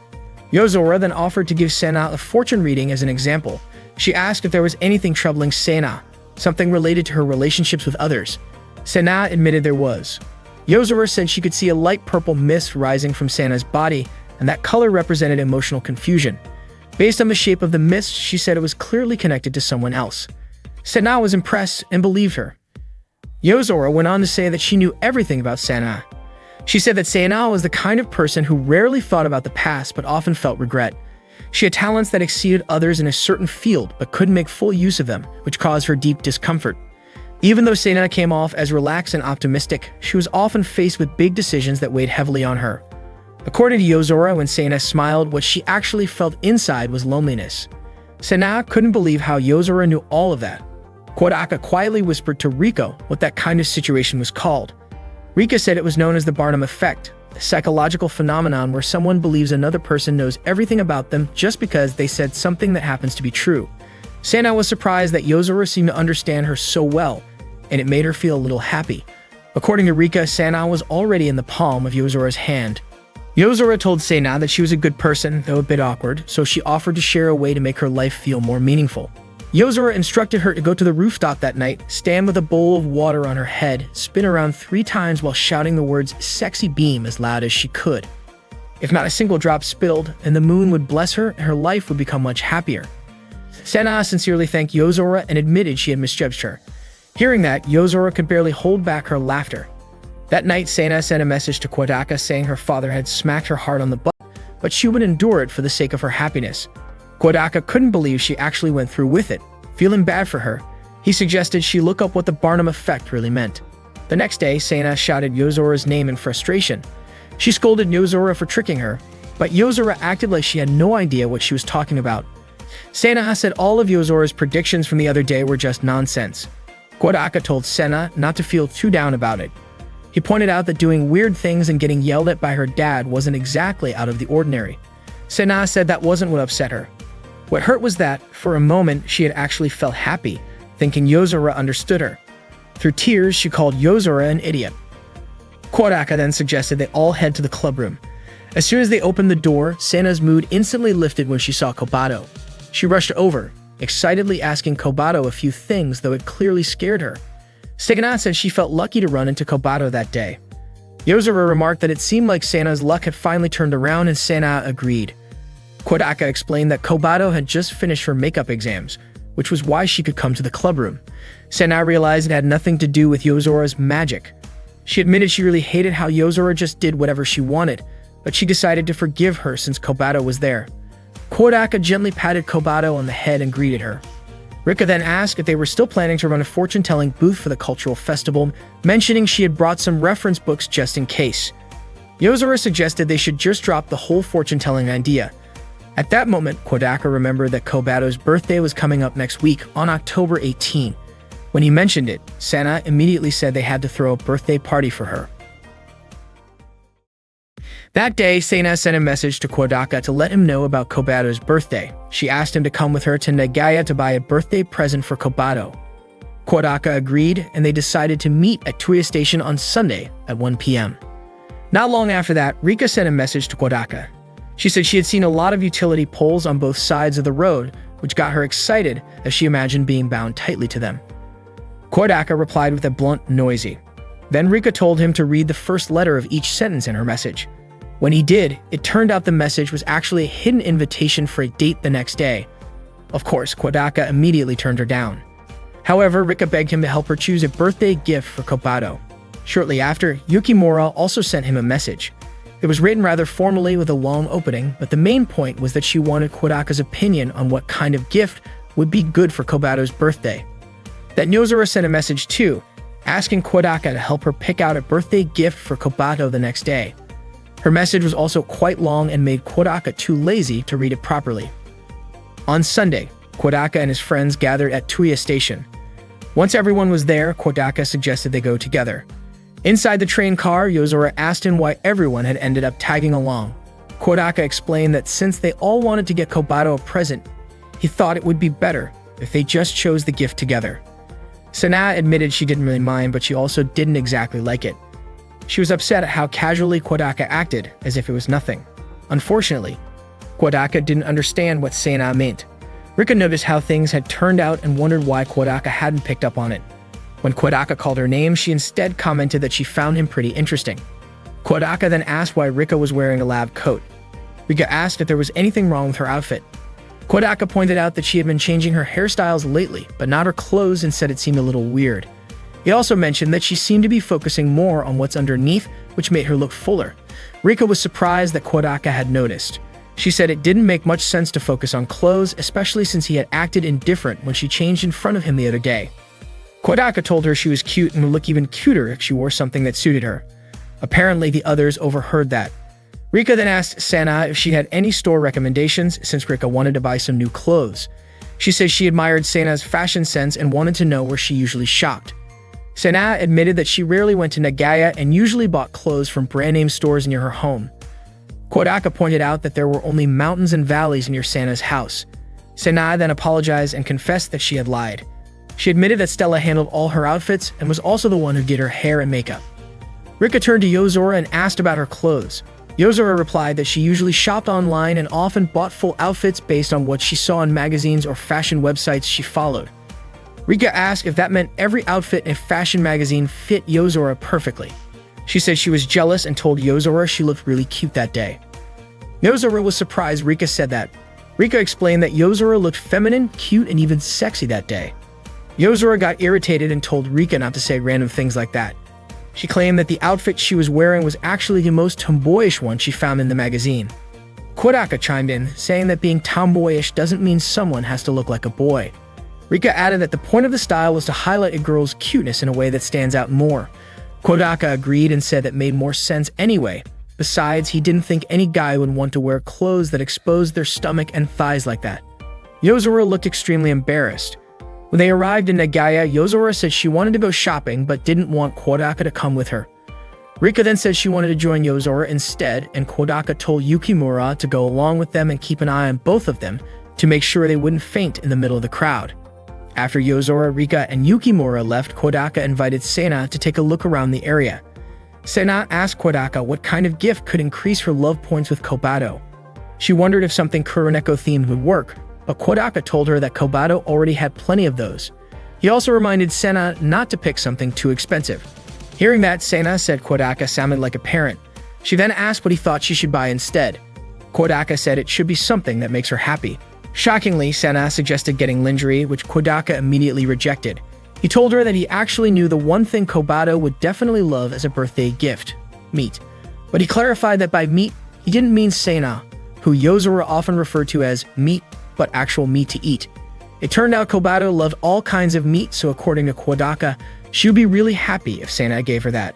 Yozora then offered to give Sana a fortune reading as an example. She asked if there was anything troubling Sana, something related to her relationships with others. Sana admitted there was. Yozora said she could see a light purple mist rising from Sana's body, and that color represented emotional confusion. Based on the shape of the mist, she said it was clearly connected to someone else. Sana was impressed and believed her. Yozora went on to say that she knew everything about Sana. She said that Sana was the kind of person who rarely thought about the past but often felt regret. She had talents that exceeded others in a certain field but couldn't make full use of them, which caused her deep discomfort. Even though Sana came off as relaxed and optimistic, she was often faced with big decisions that weighed heavily on her. According to Yozora, when Sana smiled, what she actually felt inside was loneliness. Sana couldn't believe how Yozora knew all of that. Kodaka quietly whispered to Riko what that kind of situation was called. Rika said it was known as the Barnum effect, a psychological phenomenon where someone believes another person knows everything about them just because they said something that happens to be true. Sana was surprised that Yozora seemed to understand her so well, and it made her feel a little happy. According to Rika, Sana was already in the palm of Yozora's hand. Yozora told Sena that she was a good person, though a bit awkward, so she offered to share a way to make her life feel more meaningful. Yozora instructed her to go to the rooftop that night, stand with a bowl of water on her head, spin around 3 times while shouting the words "sexy beam" as loud as she could. If not a single drop spilled, then the moon would bless her and her life would become much happier. Sena sincerely thanked Yozora and admitted she had misjudged her. Hearing that, Yozora could barely hold back her laughter. That night, Sena sent a message to Kodaka saying her father had smacked her hard on the butt, but she would endure it for the sake of her happiness. Kodaka couldn't believe she actually went through with it. Feeling bad for her, he suggested she look up what the Barnum effect really meant. The next day, Sena shouted Yozora's name in frustration. She scolded Yozora for tricking her, but Yozora acted like she had no idea what she was talking about. Sena said all of Yozora's predictions from the other day were just nonsense. Kodaka told Sena not to feel too down about it. He pointed out that doing weird things and getting yelled at by her dad wasn't exactly out of the ordinary. Sena said that wasn't what upset her. What hurt was that, for a moment, she had actually felt happy, thinking Yozora understood her. Through tears, she called Yozora an idiot. Kodaka then suggested they all head to the clubroom. As soon as they opened the door, Sena's mood instantly lifted when she saw Kobato. She rushed over, excitedly asking Kobato a few things, though it clearly scared her. Sena said she felt lucky to run into Kobato that day. Yozora remarked that it seemed like Sena's luck had finally turned around, and Sena agreed. Kodaka explained that Kobato had just finished her makeup exams, which was why she could come to the clubroom. Sena realized it had nothing to do with Yozora's magic. She admitted she really hated how Yozora just did whatever she wanted, but she decided to forgive her since Kobato was there. Kodaka gently patted Kobato on the head and greeted her. Rika then asked if they were still planning to run a fortune-telling booth for the cultural festival, mentioning she had brought some reference books just in case. Yozora suggested they should just drop the whole fortune-telling idea. At that moment, Kodaka remembered that Kobato's birthday was coming up next week on October 18. When he mentioned it, Sena immediately said they had to throw a birthday party for her. That day, Sena sent a message to Kodaka to let him know about Kobato's birthday. She asked him to come with her to Nagaya to buy a birthday present for Kobato. Kodaka agreed, and they decided to meet at Tuya Station on Sunday at 1 p.m. Not long after that, Rika sent a message to Kodaka. She said she had seen a lot of utility poles on both sides of the road, which got her excited as she imagined being bound tightly to them. Kodaka replied with a blunt, noisy. Then Rika told him to read the first letter of each sentence in her message. When he did, it turned out the message was actually a hidden invitation for a date the next day. Of course, Kodaka immediately turned her down. However, Rika begged him to help her choose a birthday gift for Kobato. Shortly after, Yukimura also sent him a message. It was written rather formally with a long opening, but the main point was that she wanted Kodaka's opinion on what kind of gift would be good for Kobato's birthday. That Yozora sent a message too, asking Kodaka to help her pick out a birthday gift for Kobato the next day. Her message was also quite long and made Kodaka too lazy to read it properly. On Sunday, Kodaka and his friends gathered at Tuya Station. Once everyone was there, Kodaka suggested they go together. Inside the train car, Yozora asked him why everyone had ended up tagging along. Kodaka explained that since they all wanted to get Kobato a present, he thought it would be better if they just chose the gift together. Sena admitted she didn't really mind, but she also didn't exactly like it. She was upset at how casually Kodaka acted, as if it was nothing. Unfortunately, Kodaka didn't understand what Sena meant. Rika noticed how things had turned out and wondered why Kodaka hadn't picked up on it. When Kodaka called her name, she instead commented that she found him pretty interesting. Kodaka then asked why Rika was wearing a lab coat. Rika asked if there was anything wrong with her outfit. Kodaka pointed out that she had been changing her hairstyles lately, but not her clothes, and said it seemed a little weird. He also mentioned that she seemed to be focusing more on what's underneath, which made her look fuller. Rika was surprised that Kodaka had noticed. She said it didn't make much sense to focus on clothes, especially since he had acted indifferent when she changed in front of him the other day. Kodaka told her she was cute and would look even cuter if she wore something that suited her. Apparently, the others overheard that. Rika then asked Sena if she had any store recommendations since Rika wanted to buy some new clothes. She said she admired Sena's fashion sense and wanted to know where she usually shopped. Sena admitted that she rarely went to Nagaya and usually bought clothes from brand-name stores near her home. Kodaka pointed out that there were only mountains and valleys near Sena's house. Sena then apologized and confessed that she had lied. She admitted that Stella handled all her outfits and was also the one who did her hair and makeup. Rika turned to Yozora and asked about her clothes. Yozora replied that she usually shopped online and often bought full outfits based on what she saw in magazines or fashion websites she followed. Rika asked if that meant every outfit in a fashion magazine fit Yozora perfectly. She said she was jealous and told Yozora she looked really cute that day. Yozora was surprised Rika said that. Rika explained that Yozora looked feminine, cute, and even sexy that day. Yozora got irritated and told Rika not to say random things like that. She claimed that the outfit she was wearing was actually the most tomboyish one she found in the magazine. Kodaka chimed in, saying that being tomboyish doesn't mean someone has to look like a boy. Rika added that the point of the style was to highlight a girl's cuteness in a way that stands out more. Kodaka agreed and said that made more sense anyway. Besides, he didn't think any guy would want to wear clothes that exposed their stomach and thighs like that. Yozora looked extremely embarrassed. When they arrived in Nagaya, Yozora said she wanted to go shopping but didn't want Kodaka to come with her. Rika then said she wanted to join Yozora instead, and Kodaka told Yukimura to go along with them and keep an eye on both of them to make sure they wouldn't faint in the middle of the crowd. After Yozora, Rika, and Yukimura left, Kodaka invited Sena to take a look around the area. Sena asked Kodaka what kind of gift could increase her love points with Kobato. She wondered if something Kuroneko-themed would work, but Kodaka told her that Kobato already had plenty of those. He also reminded Sena not to pick something too expensive. Hearing that, Sena said Kodaka sounded like a parent. She then asked what he thought she should buy instead. Kodaka said it should be something that makes her happy. Shockingly, Sena suggested getting lingerie, which Kodaka immediately rejected. He told her that he actually knew the one thing Kobato would definitely love as a birthday gift: meat. But he clarified that by meat, he didn't mean Sena, who Yozora often referred to as meat, but actual meat to eat. It turned out Kobato loved all kinds of meat, so according to Kodaka, she would be really happy if Sena gave her that.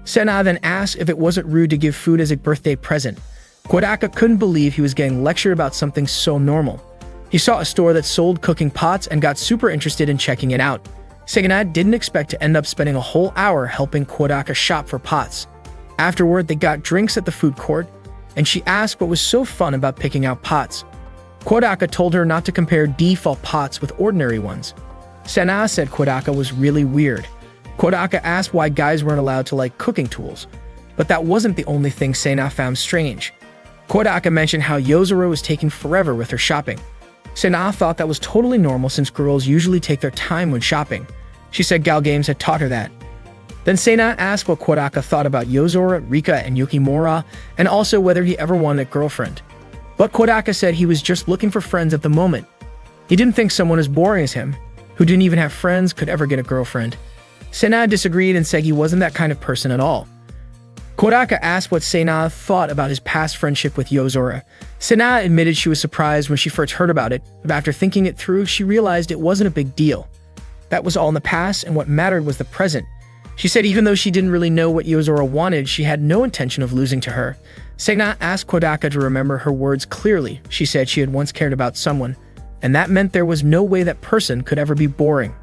Sena then asked if it wasn't rude to give food as a birthday present. Kodaka couldn't believe he was getting lectured about something so normal. He saw a store that sold cooking pots and got super interested in checking it out. Sena didn't expect to end up spending a whole hour helping Kodaka shop for pots. Afterward, they got drinks at the food court, and she asked what was so fun about picking out pots. Kodaka told her not to compare default pots with ordinary ones. Sena said Kodaka was really weird. Kodaka asked why guys weren't allowed to like cooking tools, but that wasn't the only thing Sena found strange. Kodaka mentioned how Yozora was taking forever with her shopping. Sena thought that was totally normal since girls usually take their time when shopping. She said Gal Games had taught her that. Then Sena asked what Kodaka thought about Yozora, Rika, and Yukimura, and also whether he ever wanted a girlfriend. But Kodaka said he was just looking for friends at the moment. He didn't think someone as boring as him, who didn't even have friends, could ever get a girlfriend. Sena disagreed and said he wasn't that kind of person at all. Kodaka asked what Sena thought about his past friendship with Yozora. Sena admitted she was surprised when she first heard about it, but after thinking it through, she realized it wasn't a big deal. That was all in the past, and what mattered was the present. She said even though she didn't really know what Yozora wanted, she had no intention of losing to her. Sena asked Kodaka to remember her words clearly. She said she had once cared about someone, and that meant there was no way that person could ever be boring.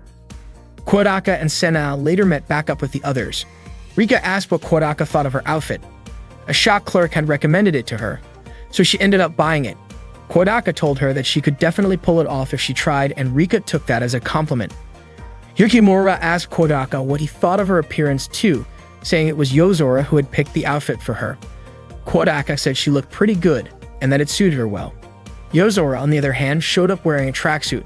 Kodaka and Sena later met back up with the others. Rika asked what Kodaka thought of her outfit. A shop clerk had recommended it to her, so she ended up buying it. Kodaka told her that she could definitely pull it off if she tried, and Rika took that as a compliment. Yukimura asked Kodaka what he thought of her appearance too, saying it was Yozora who had picked the outfit for her. Kodaka said she looked pretty good, and that it suited her well. Yozora, on the other hand, showed up wearing a tracksuit.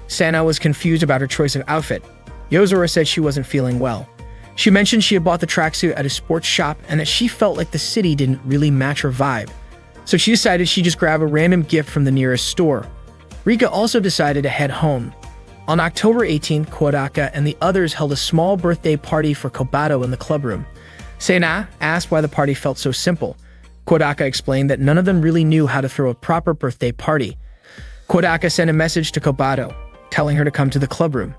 Sena was confused about her choice of outfit. Yozora said she wasn't feeling well. She mentioned she had bought the tracksuit at a sports shop and that she felt like the city didn't really match her vibe. So she decided she'd just grab a random gift from the nearest store. Rika also decided to head home. On October 18th, Kodaka and the others held a small birthday party for Kobato in the clubroom. Sena asked why the party felt so simple. Kodaka explained that none of them really knew how to throw a proper birthday party. Kodaka sent a message to Kobato, telling her to come to the clubroom.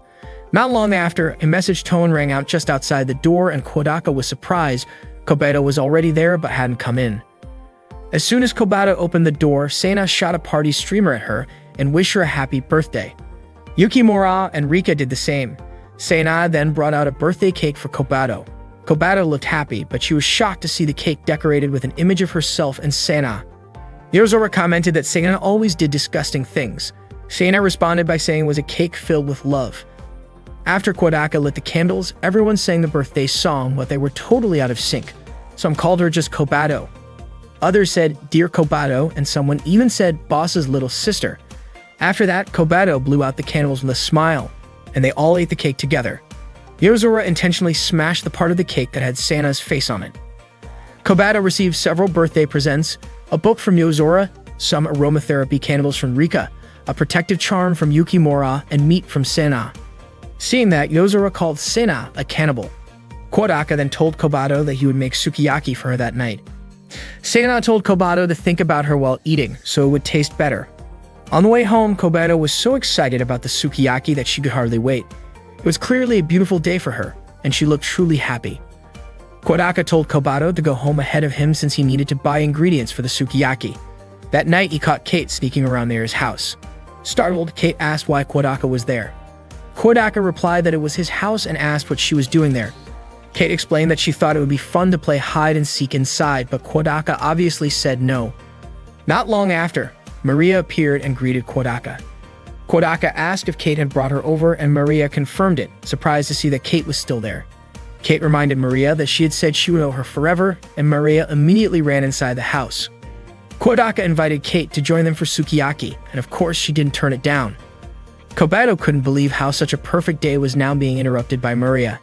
Not long after, a message tone rang out just outside the door, and Kodaka was surprised. Kobato was already there but hadn't come in. As soon as Kobato opened the door, Sena shot a party streamer at her and wished her a happy birthday. Yukimura and Rika did the same. Sena then brought out a birthday cake for Kobato. Kobato looked happy, but she was shocked to see the cake decorated with an image of herself and Sena. Yozora commented that Sena always did disgusting things. Sena responded by saying it was a cake filled with love. After Kodaka lit the candles, everyone sang the birthday song, but they were totally out of sync. Some called her just Kobato. Others said, "Dear Kobato," and someone even said, "Boss's little sister." After that, Kobato blew out the candles with a smile, and they all ate the cake together. Yozora intentionally smashed the part of the cake that had Santa's face on it. Kobato received several birthday presents: a book from Yozora, some aromatherapy candles from Rika, a protective charm from Yukimura, and meat from Sena. Seeing that, Yozora called Sena a cannibal. Kodaka then told Kobato that he would make sukiyaki for her that night. Sena told Kobato to think about her while eating, so it would taste better. On the way home, Kobato was so excited about the sukiyaki that she could hardly wait. It was clearly a beautiful day for her, and she looked truly happy. Kodaka told Kobato to go home ahead of him since he needed to buy ingredients for the sukiyaki. That night, he caught Kate sneaking around near his house. Startled, Kate asked why Kodaka was there. Kodaka replied that it was his house and asked what she was doing there. Kate explained that she thought it would be fun to play hide and seek inside, but Kodaka obviously said no. Not long after, Maria appeared and greeted Kodaka. Kodaka asked if Kate had brought her over, and Maria confirmed it, surprised to see that Kate was still there. Kate reminded Maria that she had said she would owe her forever, and Maria immediately ran inside the house. Kodaka invited Kate to join them for sukiyaki, and of course she didn't turn it down. Kobato couldn't believe how such a perfect day was now being interrupted by Maria.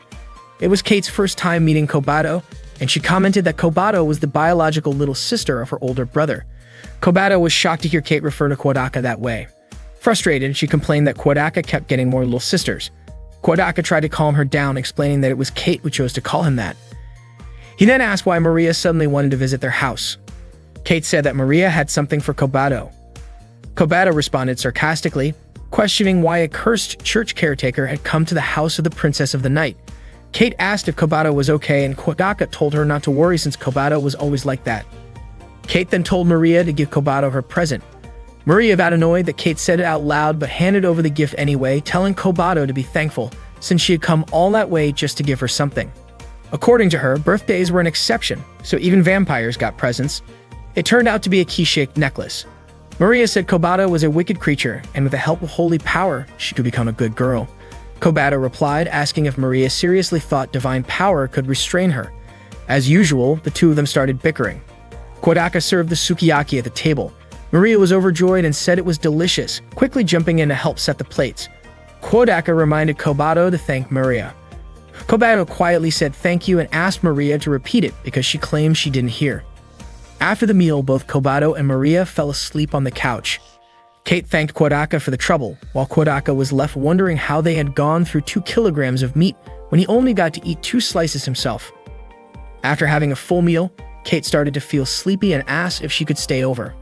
It was Kate's first time meeting Kobato, and she commented that Kobato was the biological little sister of her older brother. Kobato was shocked to hear Kate refer to Kodaka that way. Frustrated, she complained that Kodaka kept getting more little sisters. Kodaka tried to calm her down, explaining that it was Kate who chose to call him that. He then asked why Maria suddenly wanted to visit their house. Kate said that Maria had something for Kobato. Kobato responded sarcastically, questioning why a cursed church caretaker had come to the house of the Princess of the Night. Kate asked if Kobato was okay, and Kodaka told her not to worry since Kobato was always like that. Kate then told Maria to give Kobato her present. Maria got annoyed that Kate said it out loud but handed over the gift anyway, telling Kobato to be thankful since she had come all that way just to give her something. According to her, birthdays were an exception, so even vampires got presents. It turned out to be a key-shaped necklace. Maria said Kobato was a wicked creature, and with the help of holy power, she could become a good girl. Kobato replied, asking if Maria seriously thought divine power could restrain her. As usual, the two of them started bickering. Kodaka served the sukiyaki at the table. Maria was overjoyed and said it was delicious, quickly jumping in to help set the plates. Kodaka reminded Kobato to thank Maria. Kobato quietly said thank you and asked Maria to repeat it because she claimed she didn't hear. After the meal, both Kobato and Maria fell asleep on the couch. Kate thanked Kodaka for the trouble, while Kodaka was left wondering how they had gone through 2 kilograms of meat when he only got to eat 2 slices himself. After having a full meal, Kate started to feel sleepy and asked if she could stay over.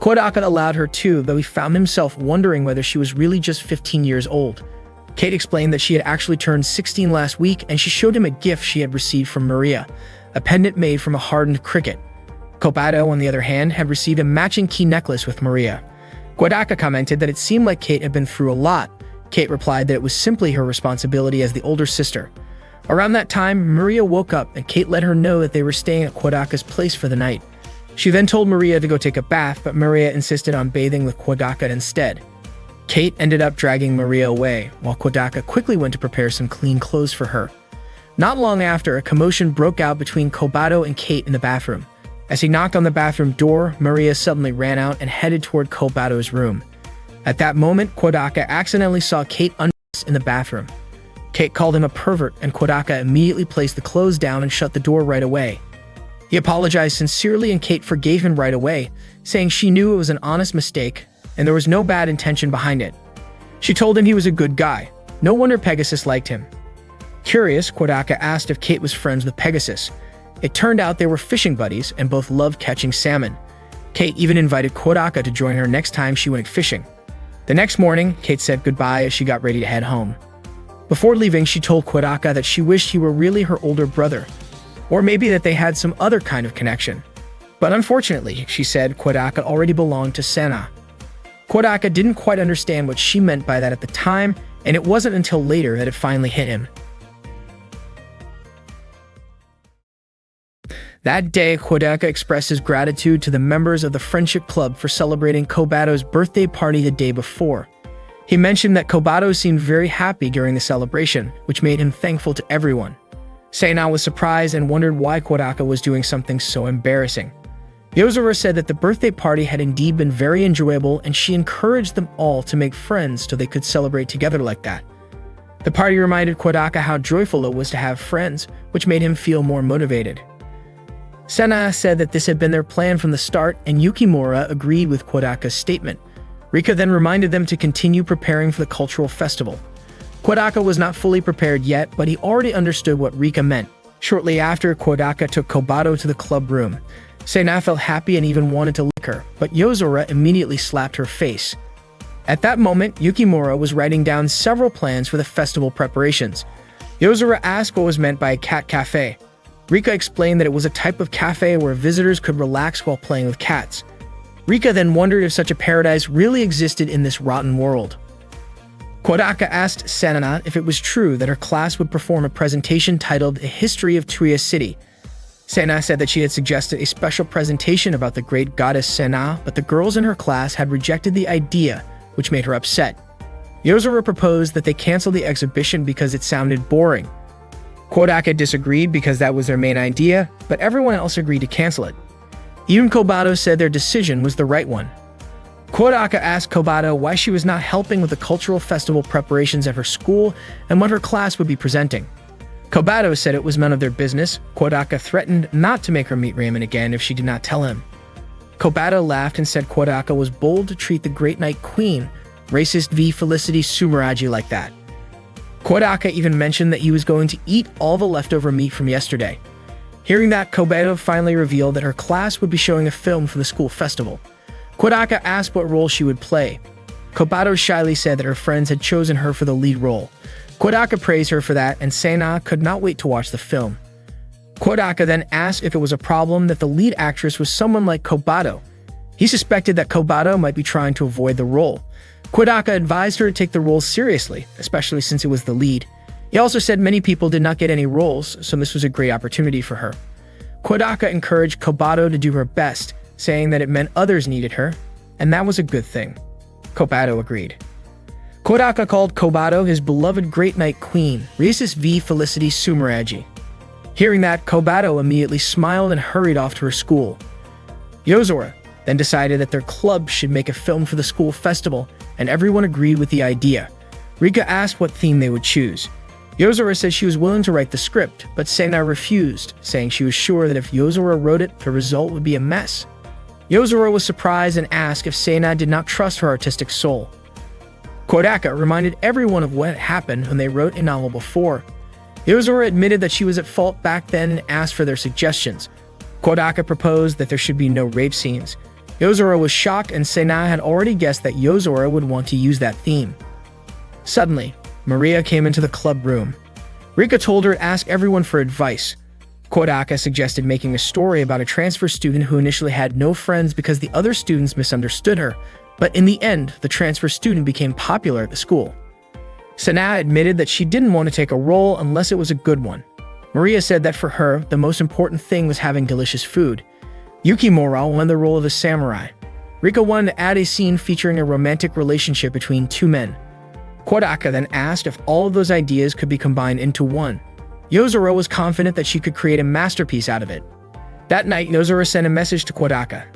Kodaka allowed her to, though he found himself wondering whether she was really just 15 years old. Kate explained that she had actually turned 16 last week, and she showed him a gift she had received from Maria, a pendant made from a hardened cricket. Kobato, on the other hand, had received a matching key necklace with Maria. Kodaka commented that it seemed like Kate had been through a lot. Kate replied that it was simply her responsibility as the older sister. Around that time, Maria woke up and Kate let her know that they were staying at Kodaka's place for the night. She then told Maria to go take a bath, but Maria insisted on bathing with Kodaka instead. Kate ended up dragging Maria away, while Kodaka quickly went to prepare some clean clothes for her. Not long after, a commotion broke out between Kobato and Kate in the bathroom. As he knocked on the bathroom door, Maria suddenly ran out and headed toward Kobato's room. At that moment, Kodaka accidentally saw Kate undressed in the bathroom. Kate called him a pervert, and Kodaka immediately placed the clothes down and shut the door right away. He apologized sincerely, and Kate forgave him right away, saying she knew it was an honest mistake and there was no bad intention behind it. She told him he was a good guy. No wonder Pegasus liked him. Curious, Kodaka asked if Kate was friends with Pegasus. It turned out they were fishing buddies and both loved catching salmon. Kate even invited Kodaka to join her next time she went fishing. The next morning, Kate said goodbye as she got ready to head home. Before leaving, she told Kodaka that she wished he were really her older brother, or maybe that they had some other kind of connection. But unfortunately, she said, Kodaka already belonged to Sena. Kodaka didn't quite understand what she meant by that at the time, and it wasn't until later that it finally hit him. That day, Kodaka expressed his gratitude to the members of the Friendship Club for celebrating Kobato's birthday party the day before. He mentioned that Kobato seemed very happy during the celebration, which made him thankful to everyone. Sena was surprised and wondered why Kodaka was doing something so embarrassing. Yozora said that the birthday party had indeed been very enjoyable and she encouraged them all to make friends so they could celebrate together like that. The party reminded Kodaka how joyful it was to have friends, which made him feel more motivated. Sena said that this had been their plan from the start, and Yukimura agreed with Kodaka's statement. Rika then reminded them to continue preparing for the cultural festival. Kodaka was not fully prepared yet, but he already understood what Rika meant. Shortly after, Kodaka took Kobato to the club room. Sena felt happy and even wanted to lick her, but Yozora immediately slapped her face. At that moment, Yukimura was writing down several plans for the festival preparations. Yozora asked what was meant by a cat cafe. Rika explained that it was a type of cafe where visitors could relax while playing with cats. Rika then wondered if such a paradise really existed in this rotten world. Kodaka asked Sena if it was true that her class would perform a presentation titled A History of Tuya City. Sena said that she had suggested a special presentation about the great goddess Sena, but the girls in her class had rejected the idea, which made her upset. Yozora proposed that they cancel the exhibition because it sounded boring. Kodaka disagreed because that was their main idea, but everyone else agreed to cancel it. Even Kobato said their decision was the right one. Kodaka asked Kobato why she was not helping with the cultural festival preparations at her school and what her class would be presenting. Kobato said it was none of their business. Kodaka threatened not to make her meet Raymond again if she did not tell him. Kobato laughed and said Kodaka was bold to treat the Great Night Queen, racist v. Felicity Sumeragi, like that. Kodaka even mentioned that he was going to eat all the leftover meat from yesterday. Hearing that, Kobato finally revealed that her class would be showing a film for the school festival. Kodaka asked what role she would play. Kobato shyly said that her friends had chosen her for the lead role. Kodaka praised her for that, and Sena could not wait to watch the film. Kodaka then asked if it was a problem that the lead actress was someone like Kobato. He suspected that Kobato might be trying to avoid the role. Kodaka advised her to take the role seriously, especially since it was the lead. He also said many people did not get any roles, so this was a great opportunity for her. Kodaka encouraged Kobato to do her best, saying that it meant others needed her, and that was a good thing. Kobato agreed. Kodaka called Kobato his beloved Great Night Queen, racist v. Felicity Sumeragi. Hearing that, Kobato immediately smiled and hurried off to her school. Yozora then decided that their club should make a film for the school festival, and everyone agreed with the idea. Rika asked what theme they would choose. Yozora said she was willing to write the script, but Sena refused, saying she was sure that if Yozora wrote it, the result would be a mess. Yozora was surprised and asked if Sena did not trust her artistic soul. Kodaka reminded everyone of what had happened when they wrote a novel before. Yozora admitted that she was at fault back then and asked for their suggestions. Kodaka proposed that there should be no rape scenes. Yozora was shocked, and Sena had already guessed that Yozora would want to use that theme. Suddenly, Maria came into the club room. Rika told her to ask everyone for advice. Kodaka suggested making a story about a transfer student who initially had no friends because the other students misunderstood her, but in the end, the transfer student became popular at the school. Sena admitted that she didn't want to take a role unless it was a good one. Maria said that for her, the most important thing was having delicious food. Yukimura won the role of a samurai. Rika wanted to add a scene featuring a romantic relationship between two men. Kodaka then asked if all of those ideas could be combined into one. Yozora was confident that she could create a masterpiece out of it. That night, Yozora sent a message to Kodaka.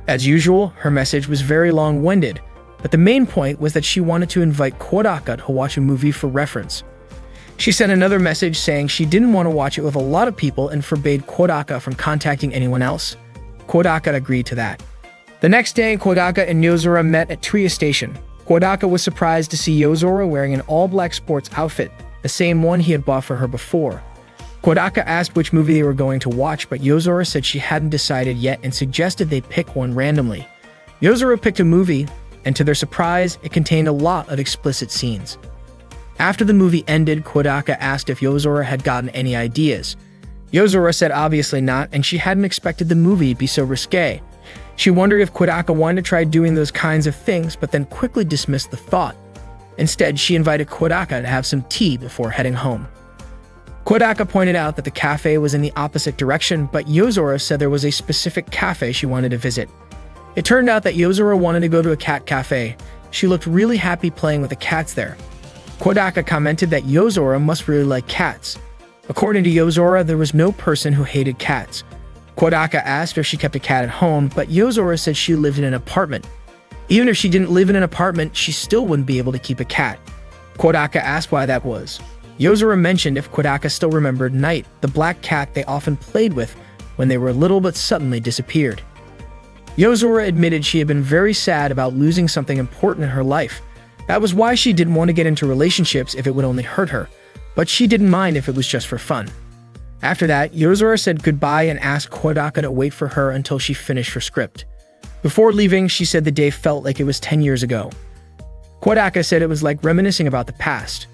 As usual, her message was very long-winded, but the main point was that she wanted to invite Kodaka to watch a movie for reference. She sent another message saying she didn't want to watch it with a lot of people and forbade Kodaka from contacting anyone else. Kodaka agreed to that. The next day, Kodaka and Yozora met at Tuya Station. Kodaka was surprised to see Yozora wearing an all-black sports outfit, the same one he had bought for her before. Kodaka asked which movie they were going to watch, but Yozora said she hadn't decided yet and suggested they pick one randomly. Yozora picked a movie, and to their surprise, it contained a lot of explicit scenes. After the movie ended, Kodaka asked if Yozora had gotten any ideas. Yozora said obviously not, and she hadn't expected the movie to be so risque. She wondered if Kodaka wanted to try doing those kinds of things, but then quickly dismissed the thought. Instead, she invited Kodaka to have some tea before heading home. Kodaka pointed out that the cafe was in the opposite direction, but Yozora said there was a specific cafe she wanted to visit. It turned out that Yozora wanted to go to a cat cafe. She looked really happy playing with the cats there. Kodaka commented that Yozora must really like cats. According to Yozora, there was no person who hated cats. Kodaka asked if she kept a cat at home, but Yozora said she lived in an apartment. Even if she didn't live in an apartment, she still wouldn't be able to keep a cat. Kodaka asked why that was. Yozora mentioned if Kodaka still remembered Knight, the black cat they often played with when they were little but suddenly disappeared. Yozora admitted she had been very sad about losing something important in her life. That was why she didn't want to get into relationships if it would only hurt her, but she didn't mind if it was just for fun. After that, Yozora said goodbye and asked Kodaka to wait for her until she finished her script. Before leaving, she said the day felt like it was 10 years ago. Kodaka said it was like reminiscing about the past.